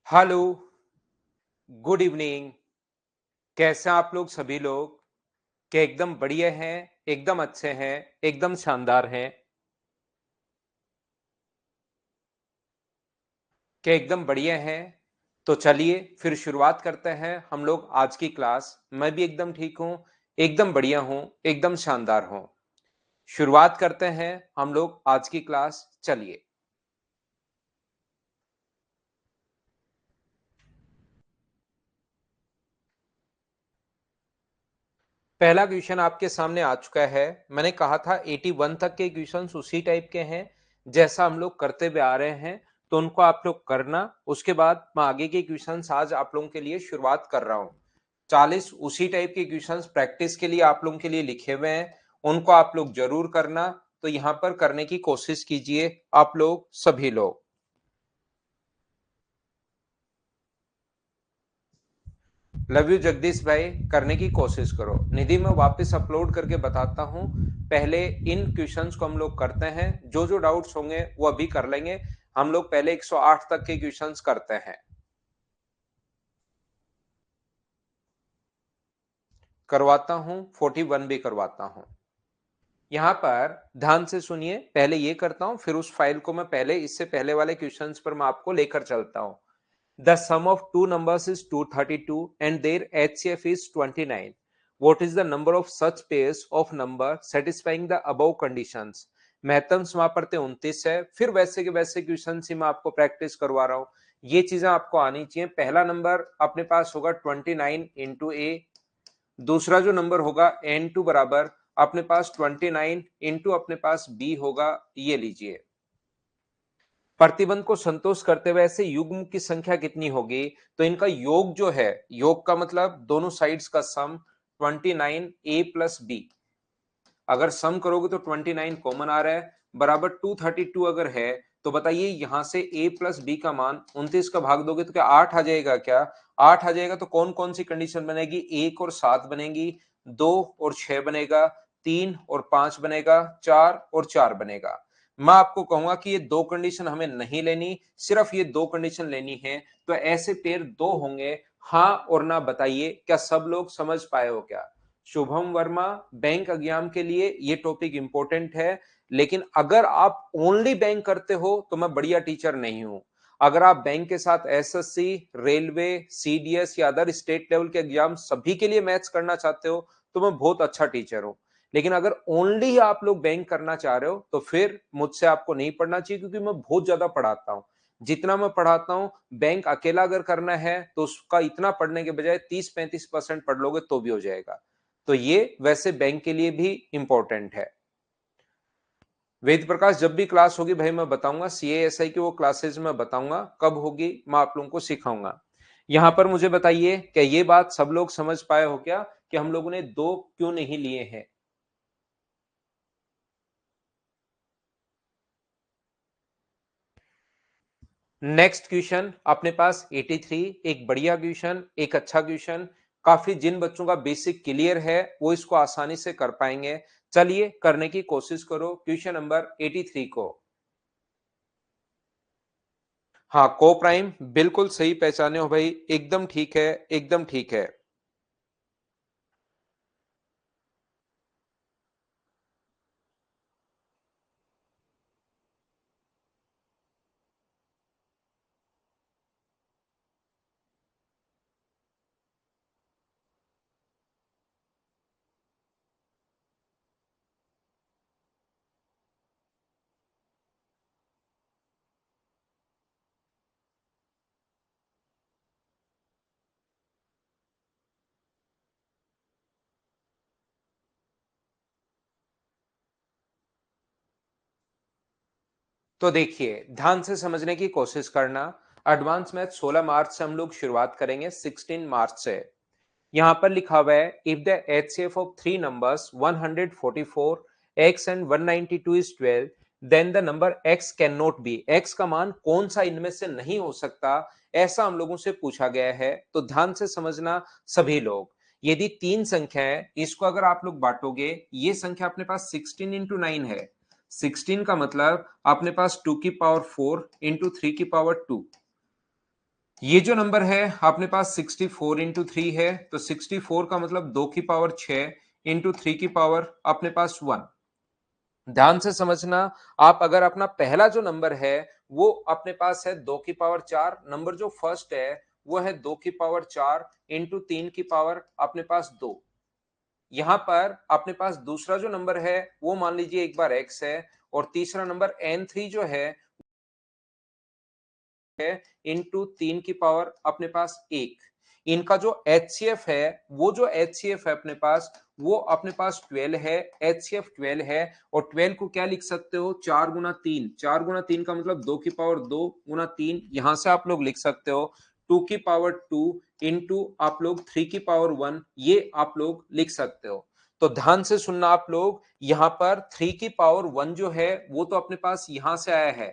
Hello, good evening. कैसे हैं आप लोग सभी लोग? क्या एकदम बढ़िया हैं, एकदम अच्छे हैं, एकदम शानदार हैं? क्या एकदम बढ़िया हैं? तो चलिए फिर शुरुआत करते हैं हम लोग आज की क्लास। मैं भी एकदम ठीक हूँ, एकदम बढ़िया हूँ, एकदम शानदार हूँ। शुरुआत करते हैं हम लोग आज की क्लास। चलिए। पहला क्वेश्चन आपके सामने आ चुका है। मैंने कहा था 81 तक के क्वेश्चंस उसी टाइप के हैं जैसा हम लोग करते हुए आ रहे हैं, तो उनको आप लोग करना। उसके बाद मैं आगे के क्वेश्चंस आज आप लोगों के लिए शुरुआत कर रहा हूं। 40 उसी टाइप के क्वेश्चंस प्रैक्टिस के लिए आप लोगों के लिए लिखे हुए हैं, उनको आप लोग जरूर करना। तो यहां पर करने की कोशिश कीजिए आप लोग सभी लोग। लव यू जगदीश भाई, करने की कोशिश करो। निधि मैं वापस अपलोड करके बताता हूं। पहले इन क्वेश्चंस को हम लोग करते हैं, जो जो डाउट्स होंगे वो अभी कर लेंगे। हम लोग पहले 108 तक के क्वेश्चंस करते हैं। करवाता हूं, 41 भी करवाता हूं। यहां पर ध्यान से सुनिए, पहले ये करता हूं, फिर उस फाइल को मैं पहले इससे पहले वाले क्वेश्चंस पर मैं आपको लेकर चलता हूं। The sum of two numbers is 232 and their HCF is 29. What is the number of such pairs of number satisfying the above conditions? महत्तम समापत्ति 29 है। फिर वैसे के वैसे क्वेश्चन ही मैं आपको प्रैक्टिस करवा रहा हूं। ये चीजें आपको आनी चाहिए। पहला नंबर अपने पास होगा 29 इंटू ए। दूसरा जो नंबर होगा n2 बराबर अपने पास 29 इंटू अपने पास b होगा। ये लीजिए। प्रतिबंध को संतोष करते हुए ऐसे युग्म की संख्या कितनी होगी? तो इनका योग जो है, योग का मतलब दोनों साइड्स का सम 29 a प्लस b। अगर सम करोगे तो 29 कॉमन आ रहा है, बराबर 232 अगर है तो बताइए यहां से a प्लस b का मान 29 का भाग दोगे तो क्या 8 आ जाएगा? क्या 8 आ जाएगा? तो कौन कौन सी कंडीशन बनेगी? 1 और 7 बनेगी, 2 और 6 बनेगा, 3 और 5 बनेगा, 4 और 4 बनेगा। मैं आपको कहूंगा कि ये दो कंडीशन हमें नहीं लेनी, सिर्फ ये दो कंडीशन लेनी है। तो ऐसे पेयर दो होंगे, हाँ और ना बताइए। क्या सब लोग समझ पाए हो क्या? शुभम वर्मा, बैंक एग्जाम के लिए ये टॉपिक इंपॉर्टेंट है। लेकिन अगर आप ओनली बैंक करते हो तो मैं बढ़िया टीचर नहीं हूं। अगर आप बैंक के साथ एसएससी, रेलवे, सीडीएस या अदर स्टेट लेवल के एग्जाम सभी के लिए मैथ्स करना चाहते हो तो मैं बहुत अच्छा टीचर हूं। लेकिन अगर ओनली आप लोग बैंक करना चाह रहे हो तो फिर मुझसे आपको नहीं पढ़ना चाहिए, क्योंकि मैं बहुत ज्यादा पढ़ाता हूं। जितना मैं पढ़ाता हूं, बैंक अकेला अगर करना है तो उसका इतना पढ़ने के बजाय 30-35% पढ़ लोगे तो भी हो जाएगा। तो ये वैसे बैंक के लिए भी इंपॉर्टेंट है। वेद प्रकाश, जब भी क्लास होगी भाई मैं बताऊंगा। सीएएसआई की वो क्लासेस मैं बताऊंगा कब होगी, मैं आप लोगों को सिखाऊंगा। यहां पर मुझे बताइए, क्या ये बात सब लोग समझ पाए हो क्या कि हम लोगों ने दो क्यों नहीं लिए हैं? नेक्स्ट क्वेश्चन अपने पास 83। एक बढ़िया क्वेश्चन, एक अच्छा क्वेश्चन। काफी जिन बच्चों का बेसिक क्लियर है वो इसको आसानी से कर पाएंगे। चलिए करने की कोशिश करो क्वेश्चन नंबर 83 को। हाँ, को प्राइम बिल्कुल सही पहचाने हो भाई, एकदम ठीक है, एकदम ठीक है। तो देखिए ध्यान से समझने की कोशिश करना। एडवांस मैथ 16 मार्च से हम लोग शुरुआत करेंगे, 16 मार्च से। यहां पर लिखा हुआ है, if the HCF of three numbers 144 x and 192 is 12, then the number x can not be. x का मान कौन सा इनमें से नहीं हो सकता, ऐसा हम लोगों से पूछा गया है। तो ध्यान से समझना सभी लोग। यदि तीन संख्या है, इसको अगर आप लोग बांटोगे, ये संख्या अपने पास 16 इंटू 9 है। 16 का मतलब अपने पास 2 की पावर 4 इंटू 3 की पावर 2। ये जो नंबर है अपने पास 64 इंटू 3 है, तो 64 का मतलब 2 की पावर 6 इंटू 3 की पावर अपने पास 1। ध्यान से समझना, आप अगर अपना पहला जो नंबर है वो अपने पास है 2 की पावर 4, नंबर जो फर्स्ट है वो है 2 की पावर 4 इंटू 3 की पावर अपने पास 2। यहां पर अपने पास दूसरा जो नंबर है वो मान लीजिए एक बार x है, और तीसरा नंबर n3 जो है इंटू 3 की पावर अपने पास 1। इनका जो HCF है, वो जो HCF है अपने पास, वो अपने पास 12 है, HCF 12 है। और 12 को क्या लिख सकते हो, 4 गुना 3, 4 गुना 3 का मतलब 2 की पावर 2 गुना 3, यहां से आप लोग लिख सकते हो 2 की पावर 2 इंटू आप लोग 3 की पावर 1, ये आप लोग लिख सकते हो। तो ध्यान से सुनना आप लोग, यहां पर 3 की पावर 1 जो है वो तो अपने पास यहां से आया है।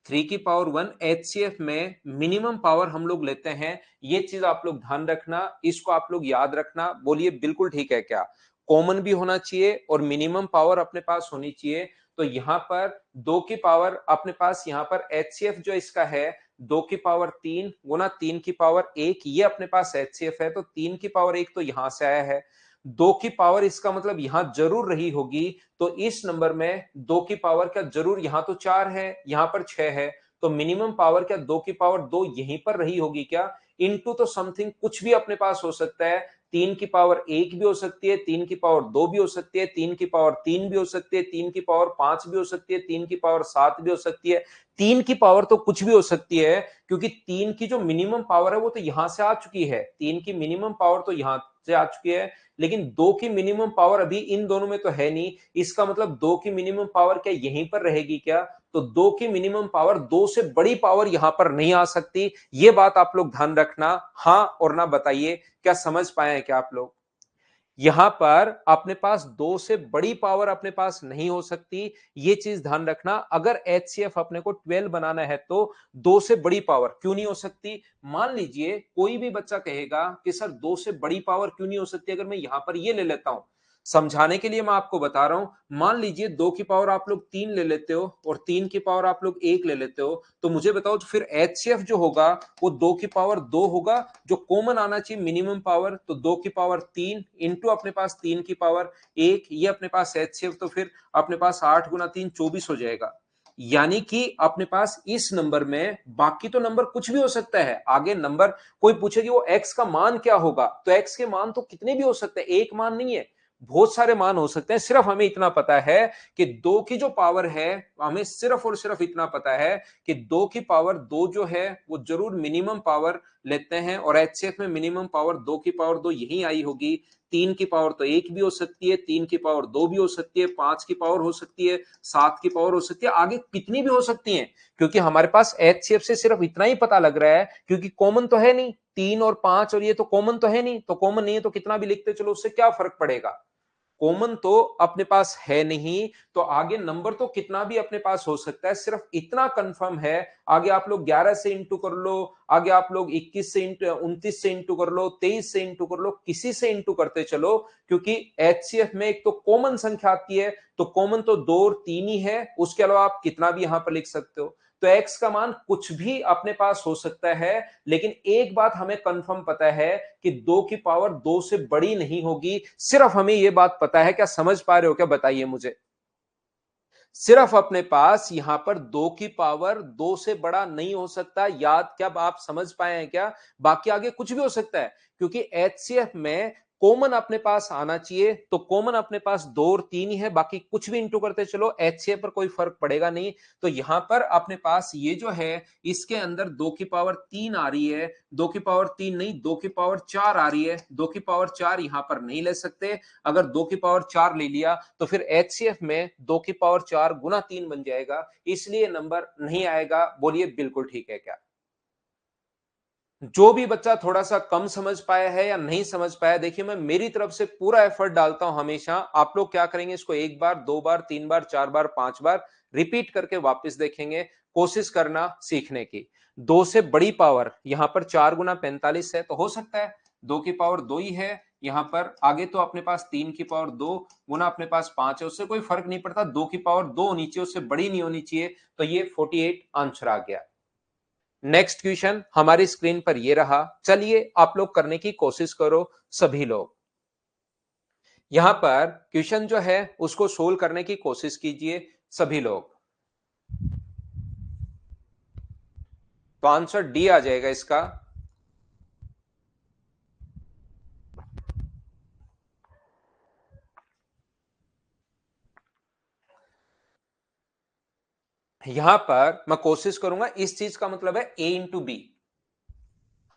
3 की पावर 1 HCF में मिनिमम पावर हम लोग लेते हैं, ये चीज आप लोग ध्यान रखना, इसको आप लोग याद रखना। बोलिए बिल्कुल ठीक है क्या? कॉमन भी होना चाहिए और मिनिमम पावर अपने पास होनी चाहिए। तो यहां पर 2 की पावर अपने पास, यहां पर HCF जो इसका है 2 की पावर 3 गुना 3 की पावर 1, ये अपने पास HCF है। तो 3 की पावर 1 तो यहां से आया है, 2 की पावर इसका मतलब यहां जरूर रही होगी। तो इस नंबर में 2 की पावर क्या जरूर, यहां तो 4 है, यहां पर 6 है, तो मिनिमम पावर क्या 2 की पावर 2 यहीं पर रही होगी क्या? इनटू तो समथिंग कुछ भी अपने पास हो सकता है, 3 की पावर 1 भी हो सकती है, 3 की पावर 2 भी हो सकती है, 3 की पावर 3 भी हो सकती है, 3 की पावर 5 भी हो सकती है, 3 की पावर 7 भी हो सकती है, 3 की पावर तो कुछ भी हो सकती है, क्योंकि 3 की जो मिनिमम पावर है वो तो यहां से आ चुकी है, 3 की मिनिमम पावर तो यहां से आ चुकी है। लेकिन 2 की मिनिमम पावर अभी इन दोनों में तो है नहीं, इसका मतलब 2 की मिनिमम पावर क्या यहीं पर रहेगी क्या? तो 2 की मिनिमम पावर 2 से बड़ी पावर यहां पर नहीं आ सकती, ये बात आप लोग ध्यान रखना। हाँ और ना बताइए, क्या समझ पाए हैं क्या आप लोग? यहां पर अपने पास 2 से बड़ी पावर अपने पास नहीं हो सकती, ये चीज ध्यान रखना। अगर HCF अपने को 12 बनाना है तो 2 से बड़ी पावर क्यों नहीं हो सकती? मान लीजिए कोई भी बच्चा कहेगा कि सर 2 से बड़ी पावर क्यों नहीं हो सकती, अगर मैं यहां पर ये ले लेता हूं, समझाने के लिए मैं आपको बता रहा हूं। मान लीजिए 2 की पावर आप लोग 3 ले लेते हो और 3 की पावर आप लोग 1 ले लेते हो, तो मुझे बताओ तो फिर HCF जो होगा वो 2 की पावर 2 होगा, जो कॉमन आना चाहिए मिनिमम पावर। तो 2 की पावर 3 इंटू अपने पास 3 की पावर 1, ये अपने पास HCF, तो फिर अपने पास 8 गुना 3 24 हो जाएगा। यानी कि अपने पास इस नंबर में, बाकी तो नंबर कुछ भी हो सकता है, आगे नंबर कोई पूछे कि वो x का मान क्या होगा, तो x के मान तो कितने भी हो सकते हैं, एक मान नहीं है, बहुत सारे मान हो सकते हैं। सिर्फ हमें इतना पता है कि 2 की जो पावर है, हमें सिर्फ और सिर्फ इतना पता है कि 2 की पावर 2 जो है वो जरूर मिनिमम पावर लेते हैं, और HCF में मिनिमम पावर 2 की पावर 2 यही आई होगी। 3 की पावर तो 1 भी हो सकती है, 3 की पावर 2 भी हो सकती है, 5 की पावर हो सकती है, 7 की पावर हो सकती है, आगे कितनी भी हो सकती है, क्योंकि हमारे पास HCF से सिर्फ इतना ही पता लग रहा है, क्योंकि कॉमन तो है नहीं, 3 और 5 और ये तो कॉमन तो है नहीं, तो कॉमन नहीं है तो कितना भी लिखते चलो उससे क्या फर्क पड़ेगा, कॉमन तो अपने पास है नहीं। तो आगे नंबर तो कितना भी अपने पास हो सकता है, सिर्फ इतना कंफर्म है, आगे आप लोग 11 से इंटू कर लो, आगे आप लोग 21 से इंटू 29 से इंटू कर लो, 23 से इंटू कर लो, किसी से इंटू करते चलो, क्योंकि HCF में एक तो कॉमन संख्या आती है, तो कॉमन तो 2 और 3 ही है, उसके अलावा आप कितना भी यहां पर लिख सकते हो। तो x का मान कुछ भी अपने पास हो सकता है, लेकिन एक बात हमें कंफर्म पता है कि 2 की पावर 2 से बड़ी नहीं होगी, सिर्फ हमें यह बात पता है। क्या समझ पा रहे हो क्या, बताइए मुझे? सिर्फ अपने पास यहां पर 2 की पावर 2 से बड़ा नहीं हो सकता, याद क्या आप समझ पाए हैं क्या? बाकी आगे कुछ भी हो सकता है, क्योंकि HCF में कॉमन अपने पास आना चाहिए, तो कॉमन अपने पास 2 और 3 ही है, बाकी कुछ भी इंटू करते चलो HCF पर कोई फर्क पड़ेगा नहीं। तो यहां पर अपने पास ये जो है इसके अंदर 2 की पावर 3 आ रही है, 2 की पावर 3 नहीं, 2 की पावर 4 आ रही है, 2 की पावर 4 यहां पर नहीं ले सकते। अगर 2 की पावर 4 ले लिया तो फिर HCF में 2 की पावर 4 गुना 3 बन जाएगा, इसलिए नंबर नहीं आएगा। बोलिए बिल्कुल ठीक है क्या? जो भी बच्चा थोड़ा सा कम समझ पाया है या नहीं समझ पाया, देखिए मैं मेरी तरफ से पूरा एफर्ट डालता हूं हमेशा। आप लोग क्या करेंगे, इसको एक बार, दो बार, तीन बार, चार बार, पांच बार रिपीट करके वापस देखेंगे, कोशिश करना सीखने की। 2 से बड़ी पावर यहां पर 4 गुना 45 है, तो हो सकता है 2 की पावर 2 ही है यहां पर, आगे तो अपने पास 3 की पावर 2 गुना अपने पास 5 है, उससे कोई फर्क नहीं पड़ता, 2 की पावर 2 होनी चाहिए, उससे बड़ी नहीं होनी चाहिए। तो ये 48 आंसर आ गया। नेक्स्ट क्वेश्चन हमारी स्क्रीन पर ये रहा, चलिए आप लोग करने की कोशिश करो सभी लोग। यहां पर क्वेश्चन जो है उसको सोल्व करने की कोशिश कीजिए सभी लोग। तो आंसर डी आ जाएगा इसका। यहां पर मैं कोशिश करूंगा, इस चीज का मतलब है a इंटू बी।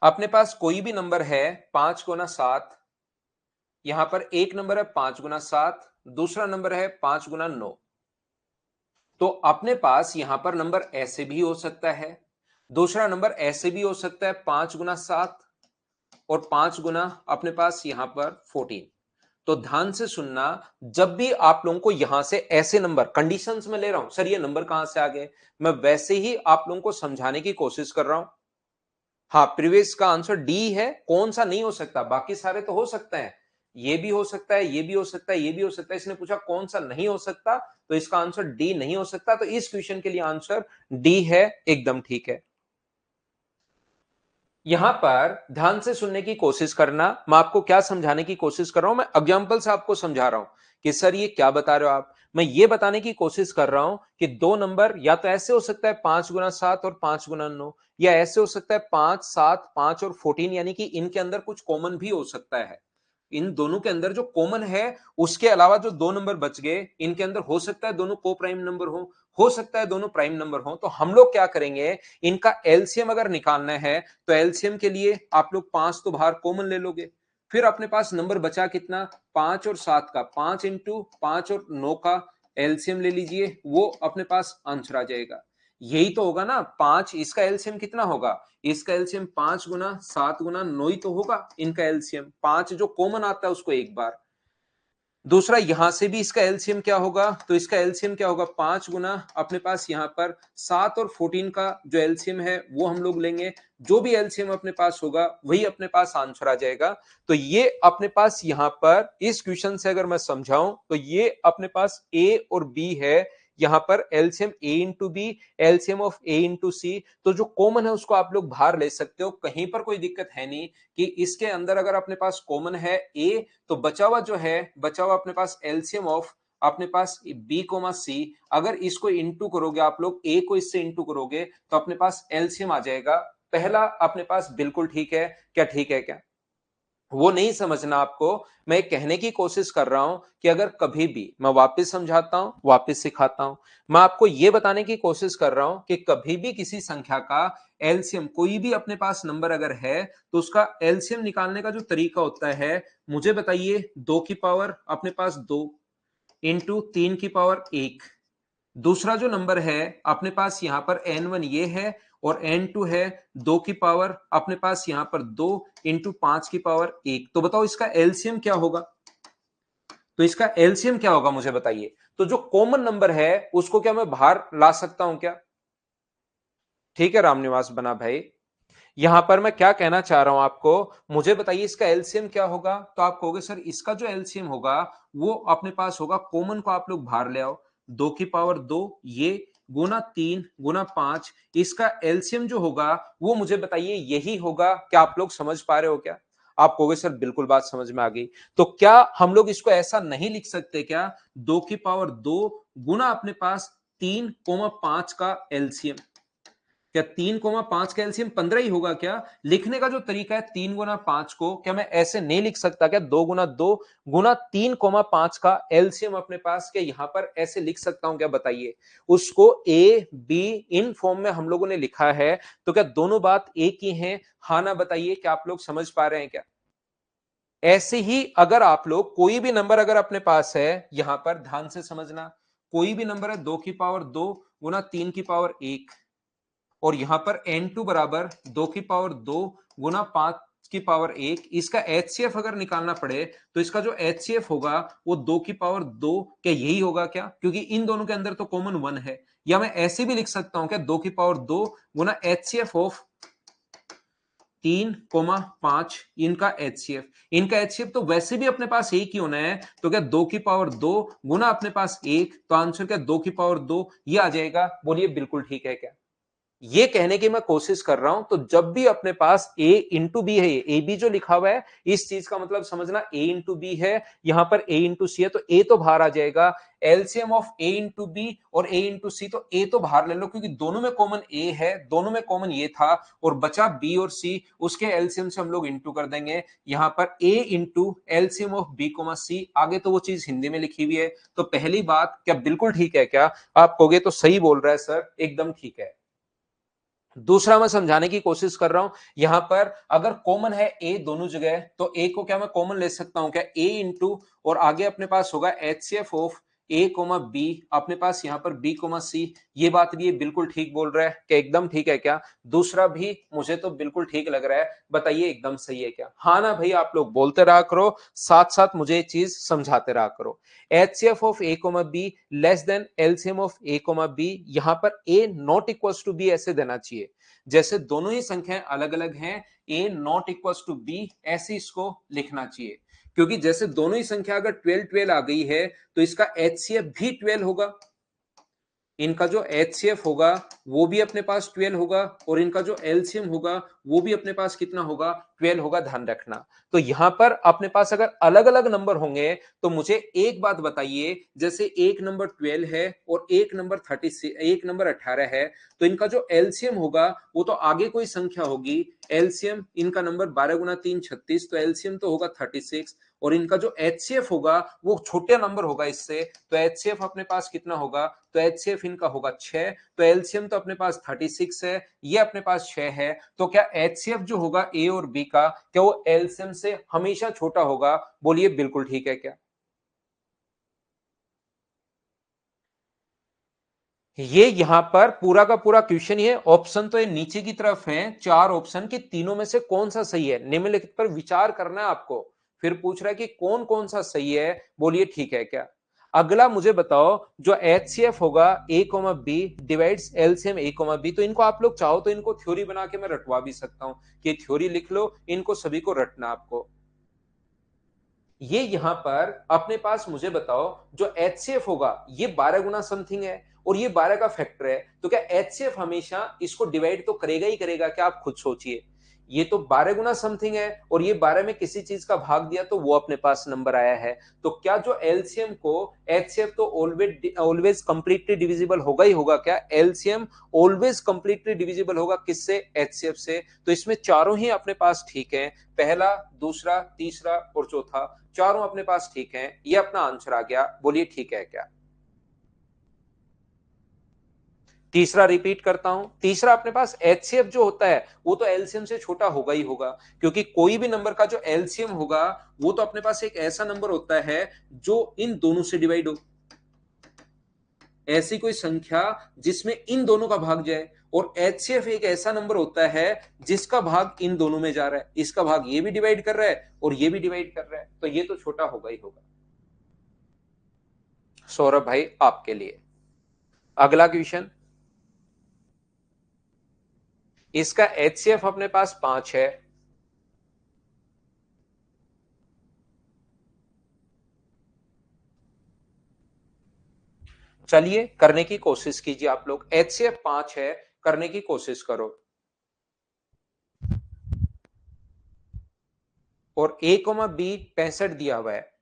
अपने पास कोई भी नंबर है 5 गुना 7, यहां पर एक नंबर है 5 गुना 7, दूसरा नंबर है 5 गुना 9। तो अपने पास यहां पर नंबर ऐसे भी हो सकता है, दूसरा नंबर ऐसे भी हो सकता है 5 गुना 7, और 5 गुना अपने पास यहां पर 14। तो ध्यान से सुनना, जब भी आप लोगों को यहां से ऐसे नंबर कंडीशंस में ले रहा हूं, सर ये नंबर कहां से आ गए, मैं वैसे ही आप लोगों को समझाने की कोशिश कर रहा हूं। हाँ, प्रीवियस का आंसर डी है। कौन सा नहीं हो सकता, बाकी सारे तो हो सकते हैं, ये भी हो सकता है, ये भी हो सकता है, ये भी हो सकता है। इसने पूछा कौन सा नहीं हो सकता, तो इसका आंसर डी नहीं हो सकता। तो इस क्वेश्चन के लिए आंसर डी है, एकदम ठीक है। यहां पर ध्यान से सुनने की कोशिश करना, मैं आपको क्या समझाने की कोशिश कर रहा हूं, मैं एग्जांपल से आपको समझा रहा हूं कि सर ये क्या बता रहे हो आप। मैं ये बताने की कोशिश कर रहा हूं कि दो नंबर या तो ऐसे हो सकता है 5 गुना 7 और 5 गुना 9, या ऐसे हो सकता है 5 7 5 और 14, यानी कि इनके अंदर कुछ कॉमन भी हो सकता है। इन दोनों के अंदर जो कॉमन है, उसके अलावा जो दो नंबर बच गए, इनके अंदर हो सकता है दोनों को प्राइम नंबर हो सकता है दोनों प्राइम नंबर हो। तो हम लोग क्या करेंगे, इनका एलसीएम अगर निकालना है, तो एलसीएम के लिए आप लोग 5 तो बाहर कॉमन ले लोगे, फिर अपने पास नंबर बचा कितना, 5 और 7 का, 5 इंटू 5 और 9 का एलसीएम ले लीजिए, वो अपने पास आंसर आ जाएगा। यही तो होगा ना, 5, इसका एलसीएम कितना होगा, इसका एलसीएम 5 गुना 7 गुना 9 ही तो होगा। इनका एलसीएम 5 जो कॉमन आता है उसको एक बार। दूसरा यहां से भी इसका एलसीएम क्या होगा, तो इसका एलसीएम क्या होगा, 5 गुना अपने पास यहां पर 7 और 14 का जो एलसीएम है वो हम लोग लेंगे। जो भी एलसीएम अपने पास होगा वही अपने पास आंसर आ जाएगा। तो ये अपने पास यहां पर इस क्वेश्चन से अगर मैं समझाऊं, तो ये अपने पास ए और बी है। यहां पर LCM A into B, LCM of A into C, तो जो कॉमन है उसको आप लोग बाहर ले सकते हो, कहीं पर कोई दिक्कत है नहीं कि इसके अंदर अगर अपने पास कॉमन है ए, तो बचा हुआ जो है, बचा हुआ अपने पास एलसीएम ऑफ अपने पास बी कोमा सी, अगर इसको इंटू करोगे आप लोग, ए को इससे इंटू करोगे, तो अपने पास एलसीएम आ जाएगा। पहला अपने पास बिल्कुल ठीक है क्या, ठीक है क्या, वो नहीं समझना आपको। मैं कहने की कोशिश कर रहा हूं कि अगर कभी भी, मैं वापस समझाता हूं, वापस सिखाता हूं, मैं आपको यह बताने की कोशिश कर रहा हूं कि कभी भी किसी संख्या का एलसीएम, कोई भी अपने पास नंबर अगर है, तो उसका एलसीएम निकालने का जो तरीका होता है, मुझे बताइए, 2 की पावर अपने पास 2 इंटू 3 की पावर 1। दूसरा जो नंबर है अपने पास यहां पर n1 ये है, और n2 है 2 की पावर अपने पास यहां पर 2 इंटू 5 की पावर 1। तो बताओ इसका एलसीएम क्या होगा, तो इसका एलसीएम क्या होगा मुझे बताइए। तो जो कॉमन नंबर है उसको क्या मैं बाहर ला सकता हूं क्या, ठीक है रामनिवास बना भाई। यहां पर मैं क्या कहना चाह रहा हूं आपको, मुझे बताइए इसका एलसीएम क्या होगा। तो आप कहोगे सर इसका जो एलसीएम होगा वो अपने पास होगा, कॉमन को आप लोग बाहर ले आओ, 2 की पावर 2 ये गुना 3 गुना 5, इसका एलसीएम जो होगा वो मुझे बताइए यही होगा। क्या आप लोग समझ पा रहे हो क्या, आप कहोगे सर बिल्कुल बात समझ में आ गई। तो क्या हम लोग इसको ऐसा नहीं लिख सकते क्या, 2 की पावर 2 गुना अपने पास 3 कोमा 5 का एलसीएम, क्या 3 कोमा 5 का एलसीएम 15 ही होगा क्या। लिखने का जो तरीका है 3 गुना 5 को, क्या मैं ऐसे नहीं लिख सकता क्या, 2 गुना 2 गुना 3 कोमा 5 का एलसीएम अपने पास, क्या यहां पर ऐसे लिख सकता हूं क्या बताइए। उसको ए बी इन फॉर्म में हम लोगों ने लिखा है, तो क्या दोनों बात एक ही है, हाँ ना बताइए, क्या आप लोग समझ पा रहे हैं क्या। ऐसे ही अगर आप लोग कोई भी नंबर अगर अपने पास है, यहां पर ध्यान से समझना, कोई भी नंबर है 2 की पावर 2 गुना 3 की पावर 1, और यहां पर n2 बराबर 2 की पावर 2 गुना 5 की पावर 1, इसका एचसीएफ अगर निकालना पड़े, तो इसका जो एचसीएफ होगा वो 2 की पावर 2, क्या यही होगा क्या, क्योंकि इन दोनों के अंदर तो कॉमन 1 है। या मैं ऐसे भी लिख सकता हूं क्या, 2 की पावर 2 गुना एचसीएफ ऑफ 3 कोमा 5, इनका एचसीएफ तो वैसे भी अपने पास एक ही होना है। तो क्या 2 की पावर 2 गुना अपने पास 1, तो आंसर क्या 2 की पावर 2 ये आ जाएगा। बोलिए बिल्कुल ठीक है क्या, ये कहने की मैं कोशिश कर रहा हूं, तो जब भी अपने पास a इंटू बी है, ए बी जो लिखा हुआ है, इस चीज का मतलब समझना a इंटू बी है, यहां पर a इंटू सी है, तो a तो बाहर आ जाएगा। LCM of a into B और a इंटू सी, तो a तो बाहर ले लो क्योंकि दोनों में कॉमन a है, दोनों में कॉमन ये था, और बचा b और c, उसके एलसीएम से हम लोग इंटू कर देंगे। यहां पर a into LCM of b comma C, आगे तो वो चीज हिंदी में लिखी हुई है। तो पहली बात, क्या बिल्कुल ठीक है क्या? आप कहोगे तो सही बोल रहा है सर, एकदम ठीक है। दूसरा मैं समझाने की कोशिश कर रहा हूं, यहां पर अगर कॉमन है ए दोनों जगह, तो ए को क्या मैं कॉमन ले सकता हूं क्या? ए इंटू, और आगे अपने पास होगा HCF of A comma B, अपने पास यहां पर बी कोमा सी। ये बात ये बिल्कुल ठीक बोल रहा है क्या? एकदम ठीक है क्या? दूसरा भी मुझे तो बिल्कुल ठीक लग रहा है, बताइए एकदम सही है क्या? हाँ ना भाई, आप लोग बोलते रहा करो, साथ साथ मुझे ये चीज समझाते रहा करो। HCF of A comma B less than LCM of A comma B, यहां पर A not equals to B ऐसे देना चाहिए, जैसे दोनों ही संख्याएं अलग अलग हैं, ए नॉट इक्वल्स टू बी ऐसे इसको लिखना चाहिए। क्योंकि जैसे दोनों ही संख्या अगर 12 12 आ गई है, तो इसका HCF भी 12 होगा, इनका जो HCF होगा वो भी अपने पास 12 होगा, और इनका जो LCM होगा वो भी अपने पास कितना होगा? 12 होगा, ध्यान रखना। तो यहां पर अपने पास अगर अलग अलग नंबर होंगे, तो मुझे एक बात बताइए, जैसे एक नंबर 12 है और एक नंबर 36, एक नंबर 18 है, तो इनका जो LCM होगा वो तो आगे कोई संख्या होगी। LCM इनका नंबर 12 गुना 3 36, तो LCM तो होगा 36, और इनका जो HCF होगा वो छोटे नंबर होगा इससे, तो HCF अपने पास कितना होगा? तो HCF इनका होगा 6, तो एलसीएम तो अपने पास 36 है, ये अपने पास 6 है, तो क्या HCF जो होगा ए और बी का, क्या वो एलसीएम से हमेशा छोटा होगा? बोलिए बिल्कुल ठीक है क्या? ये यहां पर पूरा का पूरा क्वेश्चन ही है, ऑप्शन तो ये नीचे की तरफ है, 4 ऑप्शन के, तीनों में से कौन सा सही है, निम्नलिखित पर विचार करना है आपको। फिर पूछ रहा है कि कौन कौन सा सही है, बोलिए ठीक है क्या? अगला मुझे बताओ, जो HCF होगा ए कोमा बी डिवाइड्स एलसीएम ए कोमा बी, तो इनको आप लोग चाहो तो इनको थ्योरी बना के मैं रटवा भी सकता हूं, कि थ्योरी लिख लो, इनको सभी को रटना आपको। ये यहां पर अपने पास मुझे बताओ, जो HCF होगा ये 12 गुना समथिंग है, और ये 12 का फैक्टर है, तो क्या HCF हमेशा इसको डिवाइड तो करेगा ही करेगा क्या? आप खुद सोचिए। ये तो 12 गुना समथिंग है, और ये 12 में किसी चीज का भाग दिया तो वो अपने पास नंबर आया है। तो क्या जो एलसीएम को, HCF तो ऑलवेज ऑलवेज कंप्लीटली डिविजिबल होगा ही होगा क्या? एलसीएम ऑलवेज कंप्लीटली डिविजिबल होगा किससे? HCF से। तो इसमें चारों ही अपने पास ठीक है, पहला, दूसरा, तीसरा और चौथा, चारों अपने पास ठीक हैं। ये अपना आंसर आ गया, बोलिए ठीक है क्या? तीसरा रिपीट करता हूं, तीसरा अपने पास HCF जो होता है वो तो एलसीएम से छोटा होगा ही होगा, क्योंकि कोई भी नंबर का जो एलसीएम होगा वो तो अपने पास एक ऐसा नंबर होता है जो इन दोनों से डिवाइड हो, ऐसी कोई संख्या जिसमें इन दोनों का भाग जाए, और HCF एक ऐसा नंबर होता है जिसका भाग इन दोनों में जा रहा है, इसका भाग ये भी डिवाइड कर रहा है और ये भी डिवाइड कर रहा है, तो ये तो छोटा होगा ही होगा। सौरभ भाई आपके लिए अगला क्वेश्चन, इसका HCF अपने पास 5 है, चलिए करने की कोशिश कीजिए आप लोग। HCF 5 है, करने की कोशिश करो, और A, B 65 दिया हुआ है।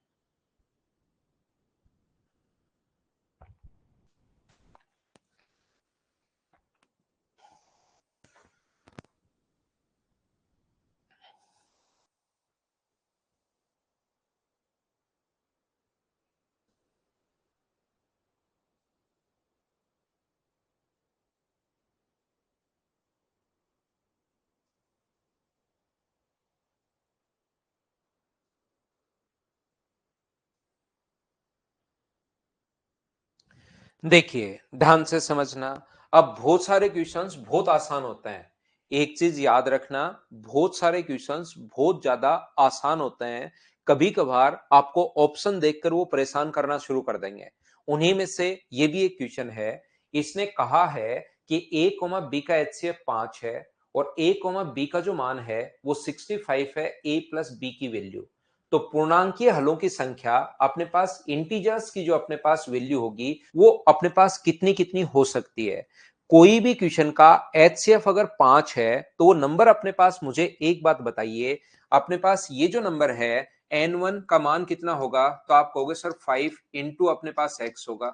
देखिए ध्यान से समझना, अब बहुत सारे क्वेश्चंस बहुत आसान होते हैं, एक चीज याद रखना, बहुत सारे क्वेश्चंस बहुत ज्यादा आसान होते हैं, कभी कभार आपको ऑप्शन देखकर वो परेशान करना शुरू कर देंगे। उन्हीं में से ये भी एक क्वेश्चन है, इसने कहा है कि ए कोमा बी का HCF 5 है, और ए कोमा बी का जो मान है वो 65 है, ए प्लस बी की वैल्यू। तो पूर्णांकीय हलों की संख्या अपने पास, इंटीजर्स की जो अपने पास वैल्यू होगी वो अपने पास कितनी कितनी हो सकती है? कोई भी क्वेश्चन का HCF अगर 5 है तो वो नंबर अपने पास, मुझे एक बात बताइए, अपने पास ये जो नंबर है N1 का मान कितना होगा? तो आप कहोगे सर 5 इंटू अपने पास x होगा,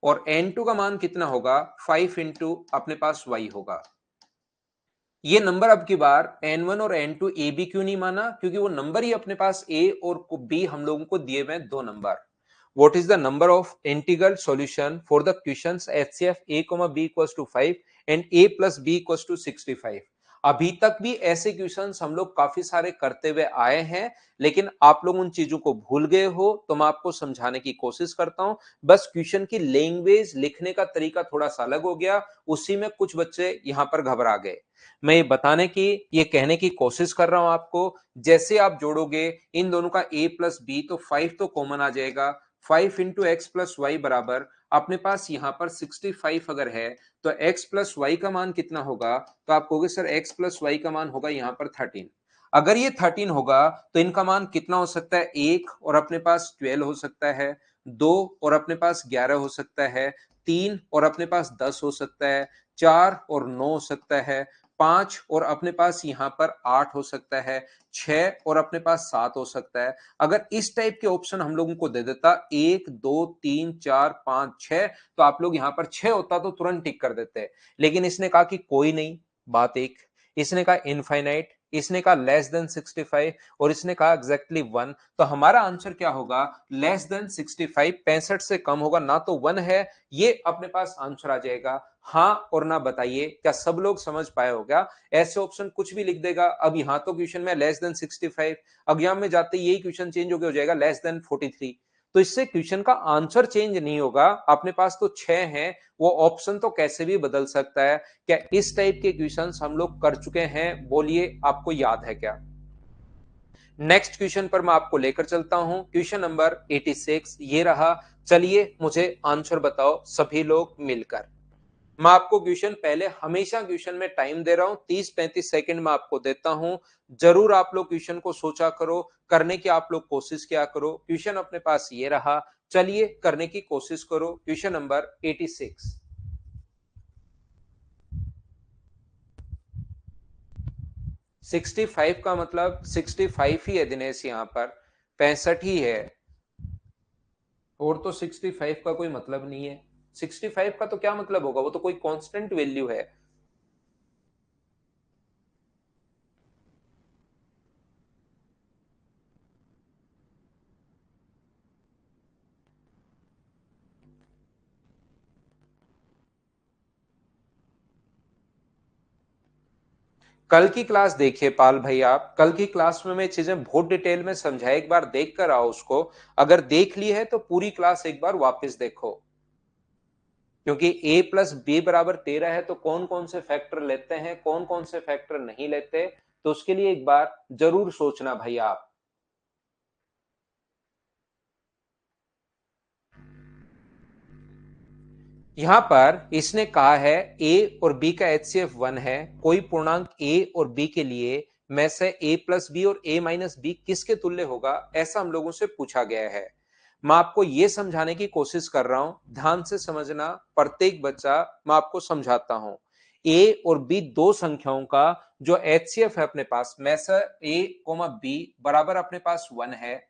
और N2 का मान कितना होगा? 5 इंटू अपने पास y होगा। ये नंबर अब की बार N1 और N2 ए बी क्यों नहीं माना? क्योंकि वो नंबर ही अपने पास a और b हम लोगों को दिए हुए दो number. What is the number of integral solution for the questions HCF a, b equals to 5 and a plus b equals to 65? अभी तक भी ऐसे क्वेश्चंस हम लोग काफी सारे करते हुए आए हैं, लेकिन आप लोग उन चीजों को भूल गए हो, तो मैं आपको समझाने की कोशिश करता हूं। बस क्वेश्चन की लैंग्वेज, लिखने का तरीका थोड़ा सा अलग हो गया, उसी में कुछ बच्चे यहां पर घबरा गए। मैं ये बताने की, ये कहने की कोशिश कर रहा हूं आपको, जैसे आप जोड़ोगे इन दोनों का a प्लस बी तो 5 तो कॉमन आ जाएगा। 5 इंटू एक्स प्लस वाई बराबर अपने पास यहां पर 65 अगर है तो x प्लस वाई का मान कितना होगा? तो आप कहोगे सर x प्लस वाई का मान होगा यहां पर 13। अगर ये 13 होगा तो इनका मान कितना हो सकता है? 1 और अपने पास 12 हो सकता है, 2 और अपने पास 11 हो सकता है, 3 और अपने पास 10 हो सकता है, 4 और 9 हो सकता है, 5 और अपने पास यहां पर 8 हो सकता है, 6 और अपने पास 7 हो सकता है। अगर इस टाइप के ऑप्शन हम लोगों को दे देता 1 2 3 4 5 6, तो आप लोग यहां पर 6 होता तो तुरंत टिक कर देते। लेकिन इसने कहा कि कोई नहीं, बात एक, इसने कहा इनफाइनाइट, इसने कहा लेस देन 65 और इसने कहा एग्जैक्टली 1। तो हमारा आंसर क्या होगा? लेस देन 65, 65 से कम होगा ना, तो 1 है, ये अपने पास आंसर आ जाएगा। हाँ और ना बताइए, क्या सब लोग समझ पाए हो क्या? ऐसे ऑप्शन कुछ भी लिख देगा। अब यहां तो क्वेश्चन में लेस देन 65, एग्जाम में जाते यही क्वेश्चन चेंज हो जाएगा लेस देन 43। तो इससे क्वेश्चन का आंसर चेंज नहीं होगा। अपने पास तो 6 हैं, वो ऑप्शन तो कैसे भी बदल सकता है। क्या इस टाइप के क्वेश्चंस हम लोग कर चुके हैं? बोलिए, आपको याद है क्या? नेक्स्ट क्वेश्चन पर मैं आपको लेकर चलता हूं। क्वेश्चन नंबर 86 ये रहा। चलिए मुझे आंसर बताओ सभी लोग मिलकर। मैं आपको क्वेश्चन, पहले हमेशा क्वेश्चन में टाइम दे रहा हूं, 30-35 सेकंड में आपको देता हूं। जरूर आप लोग क्वेश्चन को सोचा करो, करने की आप लोग कोशिश किया करो। क्वेश्चन अपने पास ये रहा, चलिए करने की कोशिश करो। Question number 86। 65 का मतलब 65 ही है दिनेश, यहां पर 65 ही है, और तो 65 का कोई मतलब नहीं है। 65 का तो क्या मतलब होगा? वो तो कोई कांस्टेंट वैल्यू है। कल की क्लास देखिए पाल भाई, आप कल की क्लास में मैं चीजें बहुत डिटेल में समझाया, एक बार देख कर आओ उसको। अगर देख ली है तो पूरी क्लास एक बार वापस देखो, क्योंकि a प्लस बी बराबर 13 है तो कौन कौन से फैक्टर लेते हैं, कौन कौन से फैक्टर नहीं लेते, तो उसके लिए एक बार जरूर सोचना भाई आप। यहां पर इसने कहा है a और b का HCF 1 है, कोई पूर्णांक a और b के लिए में से a प्लस बी और a माइनस बी किसके तुल्य होगा, ऐसा हम लोगों से पूछा गया है। मैं आपको यह समझाने की कोशिश कर रहा हूं, ध्यान से समझना प्रत्येक बच्चा, मैं आपको समझाता हूं। a और b दो संख्याओं का जो HCF है अपने पास में से a b बराबर अपने पास 1 है,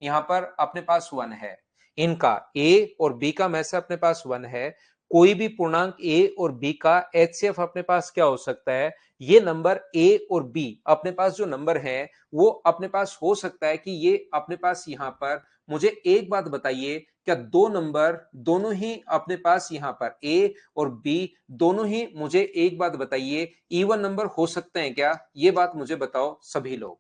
यहां पर अपने पास 1 है। इनका a और b का में से अपने पास 1 है। कोई भी पूर्णांक a और b का HCF अपने पास क्या हो सकता है? ये नंबर a और b अपने पास जो नंबर है वो अपने पास हो सकता है कि ये अपने पास यहां पर, मुझे एक बात बताइए, क्या दो नंबर दोनों ही अपने पास यहां पर a और b दोनों ही, मुझे एक बात बताइए, इवन नंबर हो सकते हैं क्या? ये बात मुझे बताओ सभी लोग।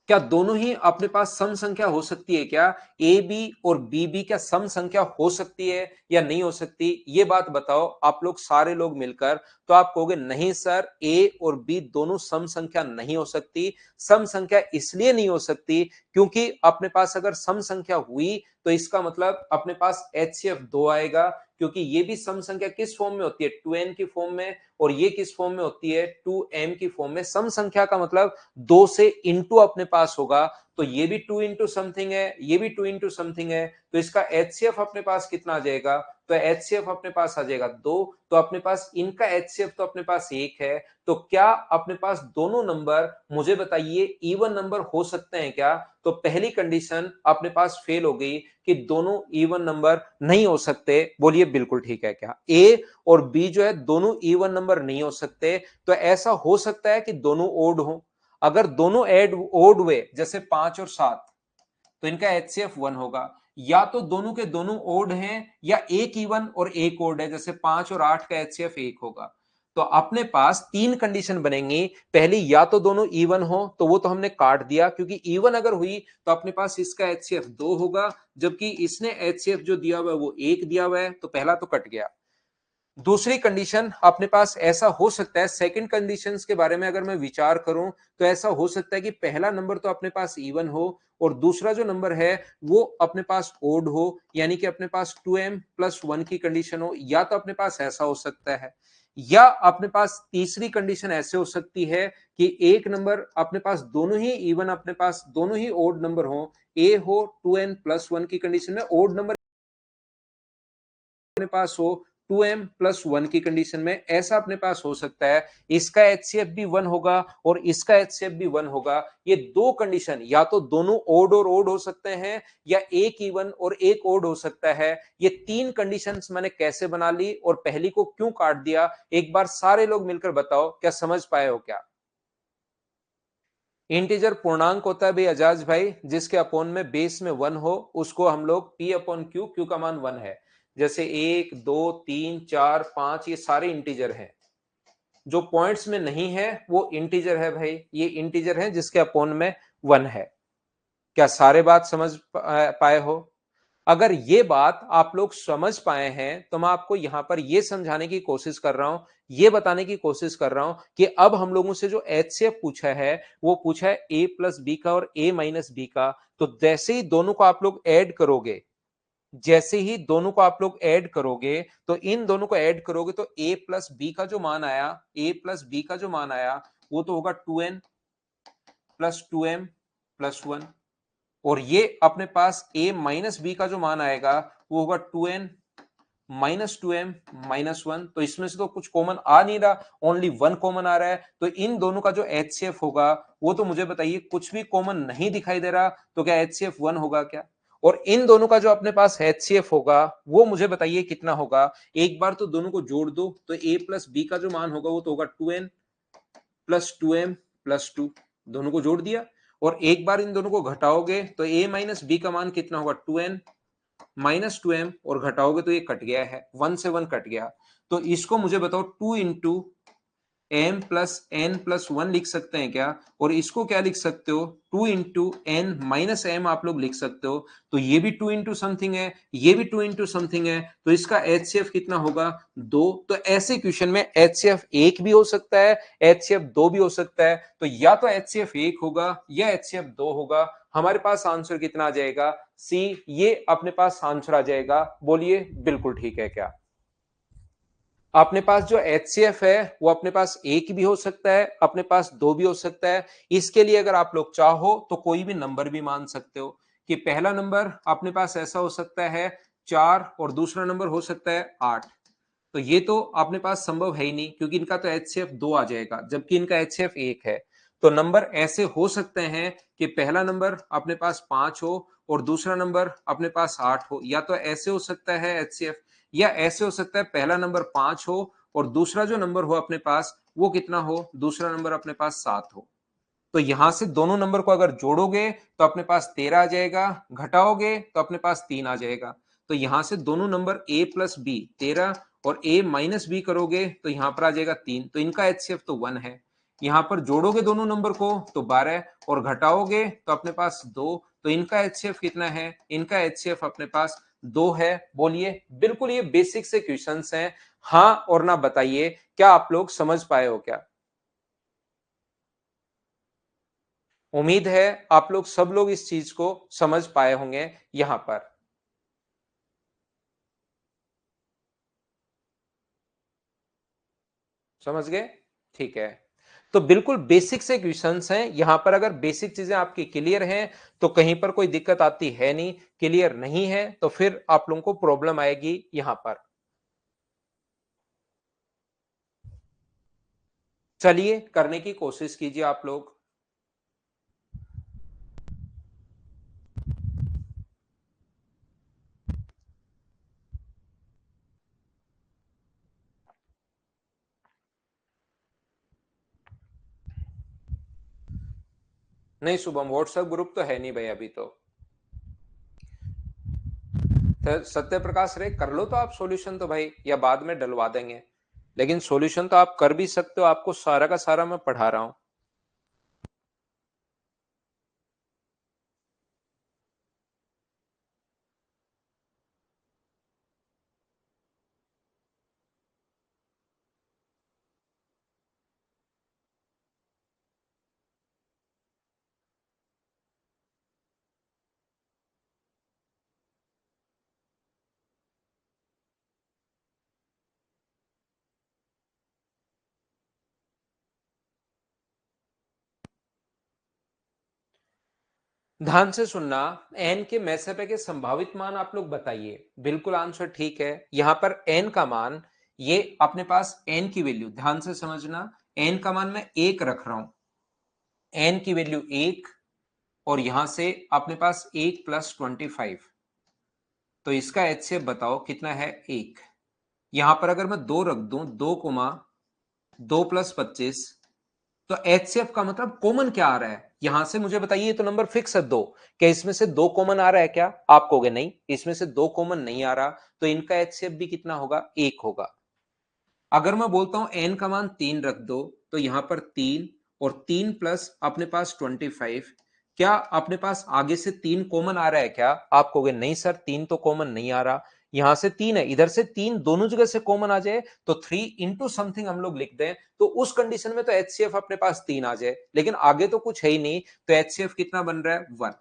क्या दोनों ही अपने पास सम संख्या हो सकती है क्या? ए बी और बी बी क्या सम संख्या हो सकती है या नहीं हो सकती? ये बात बताओ आप लोग सारे लोग मिलकर। तो आप कहोगे नहीं सर, ए और बी दोनों सम संख्या नहीं हो सकती। सम संख्या इसलिए नहीं हो सकती क्योंकि अपने पास अगर सम संख्या हुई तो इसका मतलब अपने पास HCF 2 आएगा, क्योंकि ये भी सम संख्या किस फॉर्म में होती है? 2n की फॉर्म में, और ये किस फॉर्म में होती है? 2m की फॉर्म में। सम संख्या का मतलब 2 से इंटू अपने पास होगा, तो ये भी 2 इंटू समथिंग है, ये भी 2 इंटू समथिंग है, तो इसका एचसीएफ अपने पास कितना आ जाएगा? तो एचसीएफ अपने पास आ जाएगा 2। तो अपने पास इनका एचसीएफ तो अपने पास 1 है। तो क्या अपने पास दोनों नंबर, मुझे बताइए, इवन नंबर हो सकते हैं क्या? तो पहली कंडीशन अपने पास फेल हो गई कि दोनों इवन नंबर नहीं हो सकते। बोलिए बिल्कुल ठीक है क्या? ए और बी जो है दोनों इवन नंबर नहीं हो सकते। तो ऐसा हो सकता है कि दोनों ओड हो। अगर दोनों एड ओड हुए, जैसे 5 और 7, तो इनका एचसीएफ 1 होगा। या तो दोनों के दोनों ओड हैं, या एक इवन और एक ओड है, जैसे 5 और 8 का एचसीएफ 1 होगा। तो अपने पास 3 कंडीशन बनेंगी। पहली, या तो दोनों इवन हो, तो वो तो हमने काट दिया, क्योंकि इवन अगर हुई तो अपने पास इसका एचसीएफ 2 होगा, जबकि इसने एचसीएफ जो दिया हुआ है वो 1 दिया हुआ है, तो पहला तो कट गया। दूसरी कंडीशन अपने पास ऐसा हो सकता है, सेकंड कंडीशंस के बारे में अगर मैं विचार करूं, तो ऐसा हो सकता है कि पहला नंबर तो अपने पास इवन हो, और दूसरा जो नंबर है वो अपने पास ओड हो, यानी कि अपने पास 2m प्लस 1 की कंडीशन हो। या तो अपने पास ऐसा हो सकता है, या अपने पास तीसरी कंडीशन ऐसे हो सकती है कि एक नंबर अपने पास दोनों ही इवन, अपने पास दोनों ही ओड नंबर हो, ए हो 2n प्लस 1 की कंडीशन में, ओड नंबर अपने पास हो 2m प्लस 1 की कंडीशन में, ऐसा अपने पास हो सकता है। इसका एचसीएफ भी 1 होगा और इसका एचसीएफ भी 1 होगा। ये दो कंडीशन, या तो दोनों ओड और ओड हो सकते हैं, या एक इवन और एक ओड हो सकता है। ये तीन कंडीशंस मैंने कैसे बना ली और पहली को क्यों काट दिया, एक बार सारे लोग मिलकर बताओ, क्या समझ पाए हो क्या? इंटीजर पूर्णांक होता है भाई अजाज भाई, जिसके अपोन में बेस में 1 हो, उसको हम लोग p अपॉन क्यू, क्यू का मान 1 है। जैसे 1 2 3 4 5 ये सारे इंटीजर हैं। जो पॉइंट्स में नहीं है वो इंटीजर है भाई, ये इंटीजर है जिसके अपोन में 1 है। क्या सारे बात समझ पाए हो? अगर ये बात आप लोग समझ पाए हैं, तो मैं आपको यहां पर ये समझाने की कोशिश कर रहा हूं, ये बताने की कोशिश कर रहा हूं कि अब हम लोगों से जो एचसीएफ पूछा है, वो पूछा है ए प्लस बी का और ए माइनस बी का। तो जैसे ही दोनों को आप लोग ऐड करोगे, जैसे ही दोनों को आप लोग ऐड करोगे, तो इन दोनों को ऐड करोगे, तो ए प्लस बी का जो मान आया, ए प्लस बी का जो मान आया, वो तो होगा 2n प्लस 2m प्लस 1। और ये अपने पास a माइनस बी का जो मान आएगा, वो होगा 2n माइनस 2m माइनस 1। तो इसमें से तो कुछ कॉमन आ नहीं रहा, ओनली 1 कॉमन आ रहा है। तो इन दोनों का जो एचसीएफ होगा, वो तो मुझे बताइए, कुछ भी कॉमन नहीं दिखाई दे रहा, तो क्या एचसीएफ 1 होगा क्या? और इन दोनों का जो अपने पास एचसीएफ होगा, वो मुझे बताइए कितना होगा। एक बार तो दोनों को जोड़ दो, तो a प्लस बी का जो मान होगा, वो तो होगा 2n प्लस 2m प्लस 2। दोनों को जोड़ दिया, और एक बार इन दोनों को घटाओगे, तो a माइनस बी का मान कितना होगा? 2n माइनस 2m, और घटाओगे तो ये कट गया है, 1 से 1 कट गया। तो इसको मुझे बताओ 2 into M plus N plus 1 लिख सकते हैं क्या? और इसको क्या लिख सकते हो? 2 इंटू एन माइनस एम आप लोग लिख सकते हो। तो ये भी 2 इंटू समथिंग है, ये भी 2 इंटू समथिंग है, तो इसका एचसीएफ कितना होगा? 2। तो ऐसे क्वेश्चन में एचसीएफ 1 भी हो सकता है, एचसीएफ 2 भी हो सकता है। तो या तो एचसीएफ 1 होगा या एचसीएफ 2 होगा। हमारे पास आंसर कितना आ जाएगा? सी, ये अपने पास आंसर आ जाएगा। बोलिए बिल्कुल ठीक है क्या? अपने पास जो एचसीएफ है, वो अपने पास एक भी हो सकता है, अपने पास दो भी हो सकता है। इसके लिए अगर आप लोग चाहो तो कोई भी नंबर भी मान सकते हो, कि पहला नंबर अपने पास ऐसा हो सकता है 4, और दूसरा नंबर हो सकता है 8। तो ये तो अपने पास संभव है ही नहीं, क्योंकि इनका तो एचसीएफ 2 आ जाएगा, जबकि इनका एचसीएफ 1 है। तो नंबर ऐसे हो सकते हैं कि पहला नंबर अपने पास 5 हो और दूसरा नंबर अपने पास 8 हो। या तो ऐसे हो सकता है एचसीएफ, या ऐसे हो सकता है पहला नंबर 5 हो और दूसरा जो नंबर हो अपने पास वो कितना हो? दूसरा नंबर अपने पास 7 हो। तो यहां से दोनों नंबर को अगर जोड़ोगे तो अपने पास 13 आ जाएगा, घटाओगे तो अपने पास 3 आ जाएगा। तो यहां से दोनों नंबर a प्लस बी 13 और a माइनस बी करोगे तो यहां पर आ जाएगा 3। तो इनका एचसीएफ तो 1 है। यहां पर जोड़ोगे दोनों नंबर को तो 12, और घटाओगे तो अपने पास 2। तो इनका एचसीएफ कितना है? इनका एचसीएफ अपने पास 2 है। बोलिए बिल्कुल, ये बेसिक से क्वेश्चंस हैं। हाँ और ना बताइए, क्या आप लोग समझ पाए हो क्या? उम्मीद है आप लोग सब लोग इस चीज को समझ पाए होंगे यहां पर। समझ गए? ठीक है। तो बिल्कुल बेसिक से क्वेश्चंस हैं। यहां पर अगर बेसिक चीजें आपकी क्लियर हैं तो कहीं पर कोई दिक्कत आती है नहीं, क्लियर नहीं है तो फिर आप लोगों को प्रॉब्लम आएगी यहां पर। चलिए करने की कोशिश कीजिए आप लोग। नहीं शुभम, व्हाट्सएप ग्रुप तो है नहीं भाई अभी तो। सत्य प्रकाश रे कर लो तो आप सॉल्यूशन तो भाई, या बाद में डलवा देंगे, लेकिन सॉल्यूशन तो आप कर भी सकते हो, आपको सारा का सारा मैं पढ़ा रहा हूं। ध्यान से सुनना। एन के मैसेपे के संभावित मान आप लोग बताइए। बिल्कुल आंसर ठीक है। यहां पर एन का मान, ये अपने पास एन की वैल्यू ध्यान से समझना, एन का मान मैं एक रख रहा हूं, एन की वैल्यू एक, और यहां से अपने पास एक प्लस 25, तो इसका एचसीएफ बताओ कितना है, एक। यहां पर अगर मैं दो रख दूं, 2,2 + 25, तो एचसीएफ का मतलब कॉमन क्या आ रहा है यहां से मुझे बताइए। तो नंबर फिक्स है दो, क्या इसमें से दो कॉमन आ रहा है क्या? आप कहोगे नहीं, इसमें से दो कॉमन नहीं आ रहा, तो इनका एचसीएफ भी कितना होगा, एक होगा। अगर मैं बोलता हूं एन का मान तीन रख दो, तो यहां पर तीन, और तीन प्लस अपने पास 25, क्या अपने पास आगे से तीन कॉमन आ रहा है क्या? आप कहोगे नहीं सर, तीन तो कॉमन नहीं आ रहा, यहां से तीन है, इधर से तीन, दोनों जगह से कॉमन आ जाए तो थ्री इंटू समथिंग हम लोग लिख दें, तो उस कंडीशन में तो एचसीएफ अपने पास तीन आ जाए, लेकिन आगे तो कुछ है ही नहीं, तो एचसीएफ कितना बन रहा है, वन।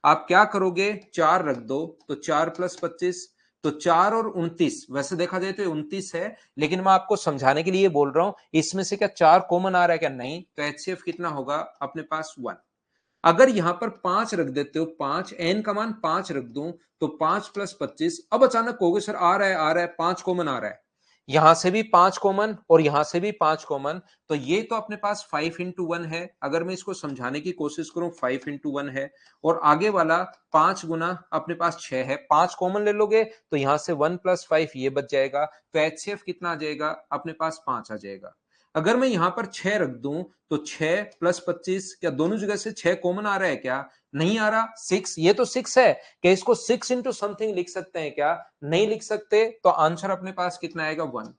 आप क्या करोगे, चार रख दो, तो 4 + 25, तो 4 और 29, वैसे देखा जाए तो 29 है, लेकिन मैं आपको समझाने के लिए बोल रहा हूं इसमें से क्या चार कॉमन आ रहा है क्या, नहीं, तो एचसीएफ कितना होगा अपने पास, वन। अगर यहां पर पांच रख देते हो, पांच, एन का मान पांच रख दूं, तो 5 + 25, अब अचानक कहोगे सर आ रहा है पांच कॉमन आ रहा है, यहां से भी पांच कॉमन और यहां से भी पांच कॉमन, तो ये तो अपने पास 5 × 1 है। अगर मैं इसको समझाने की कोशिश करूं, 5 × 1 है, और आगे वाला 5 गुना अपने पास 6 है, पांच कॉमन ले लोगे तो यहां से 1 + 5 ये बच जाएगा, तो एचसीएफ कितना आ जाएगा अपने पास, पांच आ जाएगा। अगर मैं यहां पर 6 रख दूं, तो 6 + 25, क्या दोनों जगह से 6 कॉमन आ रहा है क्या? नहीं आ रहा, 6, ये तो 6 है, क्या इसको 6 इंटू समथिंग लिख सकते हैं क्या? नहीं लिख सकते, तो आंसर अपने पास कितना आएगा, वन।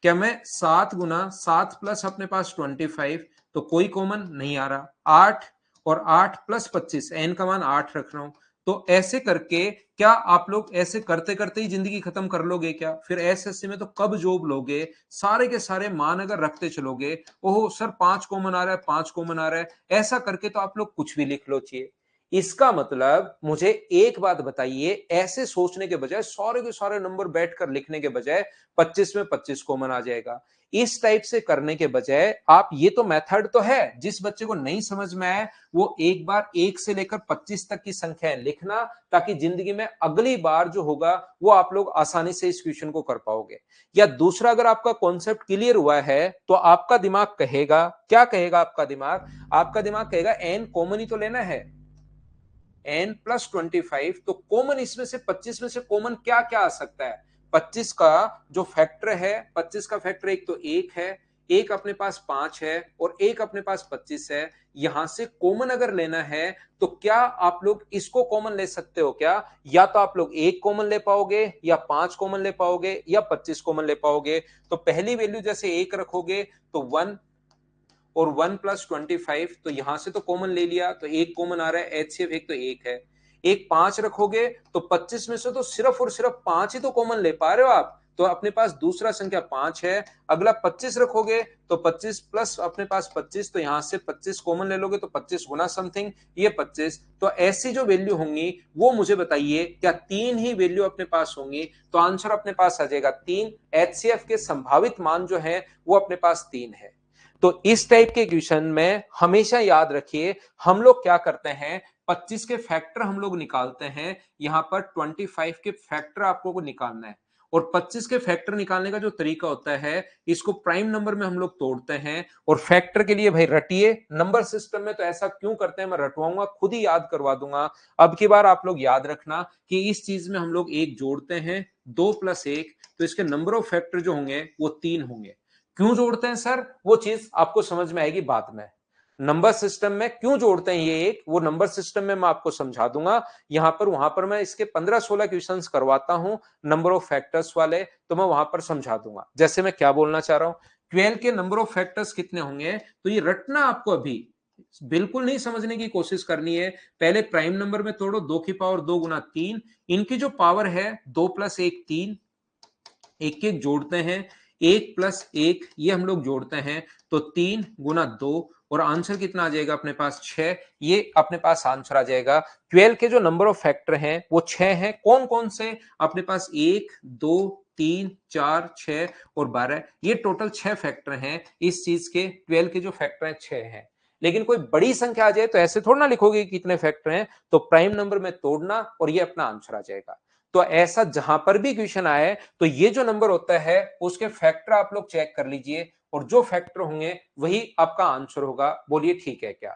क्या मैं 7 × 7 प्लस अपने पास 25, तो कोई कॉमन नहीं आ रहा, 8, और 8 + 25, एन का मान 8 रख रहा हूं, तो ऐसे करके क्या आप लोग ऐसे करते करते ही जिंदगी खत्म कर लोगे क्या? फिर एसएससी में तो कब जॉब लोगे? सारे के सारे मान अगर रखते चलोगे, ओहो सर पांच कॉमन आ रहा है, पांच कॉमन आ रहा है, ऐसा करके तो आप लोग कुछ भी लिख लो चाहिए। इसका मतलब मुझे एक बात बताइए, ऐसे सोचने के बजाय, सारे के सारे नंबर बैठकर लिखने के बजाय 25 में 25 कॉमन आ जाएगा, इस टाइप से करने के बजाय आप, ये तो मेथड तो है, जिस बच्चे को नहीं समझ में आए वो एक बार 1 से लेकर 25 तक की संख्याएं लिखना, ताकि जिंदगी में अगली बार जो होगा वो आप लोग आसानी से इस क्वेश्चन को कर पाओगे। या दूसरा, अगर आपका कॉन्सेप्ट क्लियर हुआ है तो आपका दिमाग कहेगा, क्या कहेगा आपका दिमाग? आपका दिमाग कहेगा एन कॉमन ही तो लेना है, n + 25, तो कॉमन इसमें से 25 में से कॉमन क्या क्या आ सकता है? 25 का जो फैक्टर है, 25 का फैक्टर एक तो एक है, एक अपने पास पांच है, और एक अपने पास 25 है, यहां से कॉमन अगर लेना है तो क्या आप लोग इसको कॉमन ले सकते हो क्या? या तो आप लोग एक कॉमन ले पाओगे, या पांच कॉमन ले पाओगे, या 25 कॉमन ले पाओगे। तो पहली वैल्यू जैसे एक रखोगे तो वन, और 1 + 25, तो यहां से तो कॉमन ले लिया, तो एक कॉमन आ रहा है, एचसीएफ एक तो एक है। एक पांच रखोगे तो 25 में से तो सिर्फ और सिर्फ पांच ही तो कॉमन ले पा रहे हो आप, तो अपने पास दूसरा संख्या पांच है। अगला 25 रखोगे तो 25 प्लस अपने पास 25, तो यहां से 25 कॉमन ले लोगे तो 25 गुना समथिंग ये 25, तो ऐसी जो वैल्यू होंगी वो मुझे बताइए, क्या तीन ही वैल्यू अपने पास होंगी? तो आंसर अपने पास आ जाएगा तीन, एचसीएफ के संभावित मान जो है वो अपने पास तीन है। तो इस टाइप के क्वेश्चन में हमेशा याद रखिए, हम लोग क्या करते हैं, 25 के फैक्टर हम लोग निकालते हैं, यहां पर 25 के फैक्टर आपको को निकालना है। और 25 के फैक्टर निकालने का जो तरीका होता है, इसको प्राइम नंबर में हम लोग तोड़ते हैं। और फैक्टर के लिए भाई रटिए, नंबर सिस्टम में तो ऐसा क्यों करते हैं मैं रटवाऊंगा, खुद ही याद करवा दूंगा। अब की बार आप लोग याद रखना कि इस चीज में हम लोग एक जोड़ते हैं, 2 + 1, तो इसके नंबर ऑफ फैक्टर जो होंगे वो 3 होंगे। क्यों जोड़ते हैं सर, वो चीज आपको समझ में आएगी बाद में। नंबर सिस्टम में क्यों जोड़ते हैं ये एक, वो नंबर सिस्टम में मैं आपको समझा दूंगा। यहां पर वहां पर मैं इसके 15-16 क्वेश्चंस करवाता हूं नंबर ऑफ फैक्टर्स वाले, तो मैं वहां पर समझा दूंगा। जैसे मैं क्या बोलना चाह रहा हूं, 12 के नंबर ऑफ फैक्टर्स कितने होंगे, तो ये रटना आपको अभी बिल्कुल नहीं समझने की कोशिश करनी है। पहले प्राइम नंबर में तोड़ो, 2 की पावर 2 गुना 3, इनकी जो पावर है 2 + 1 3, एक एक जोड़ते हैं, 1 + 1 ये हम लोग जोड़ते हैं, तो 3 गुना 2, और आंसर कितना आ जाएगा अपने पास 6। ये अपने पास आंसर आ जाएगा। 12 के जो नंबर ऑफ फैक्टर हैं वो 6 हैं। कौन कौन से, अपने पास 1 2 3 4 6 और 12, ये टोटल 6 फैक्टर हैं इस चीज के। 12 के जो फैक्टर हैं 6 हैं। लेकिन कोई बड़ी संख्या आ जाए तो ऐसे थोड़ा ना लिखोगे कितने फैक्टर हैं, तो प्राइम नंबर में तोड़ना और ये अपना आंसर आ जाएगा। तो ऐसा जहां पर भी क्वेश्चन आए तो ये जो नंबर होता है उसके फैक्टर आप लोग चेक कर लीजिए, और जो फैक्टर होंगे वही आपका आंसर होगा। बोलिए ठीक है क्या।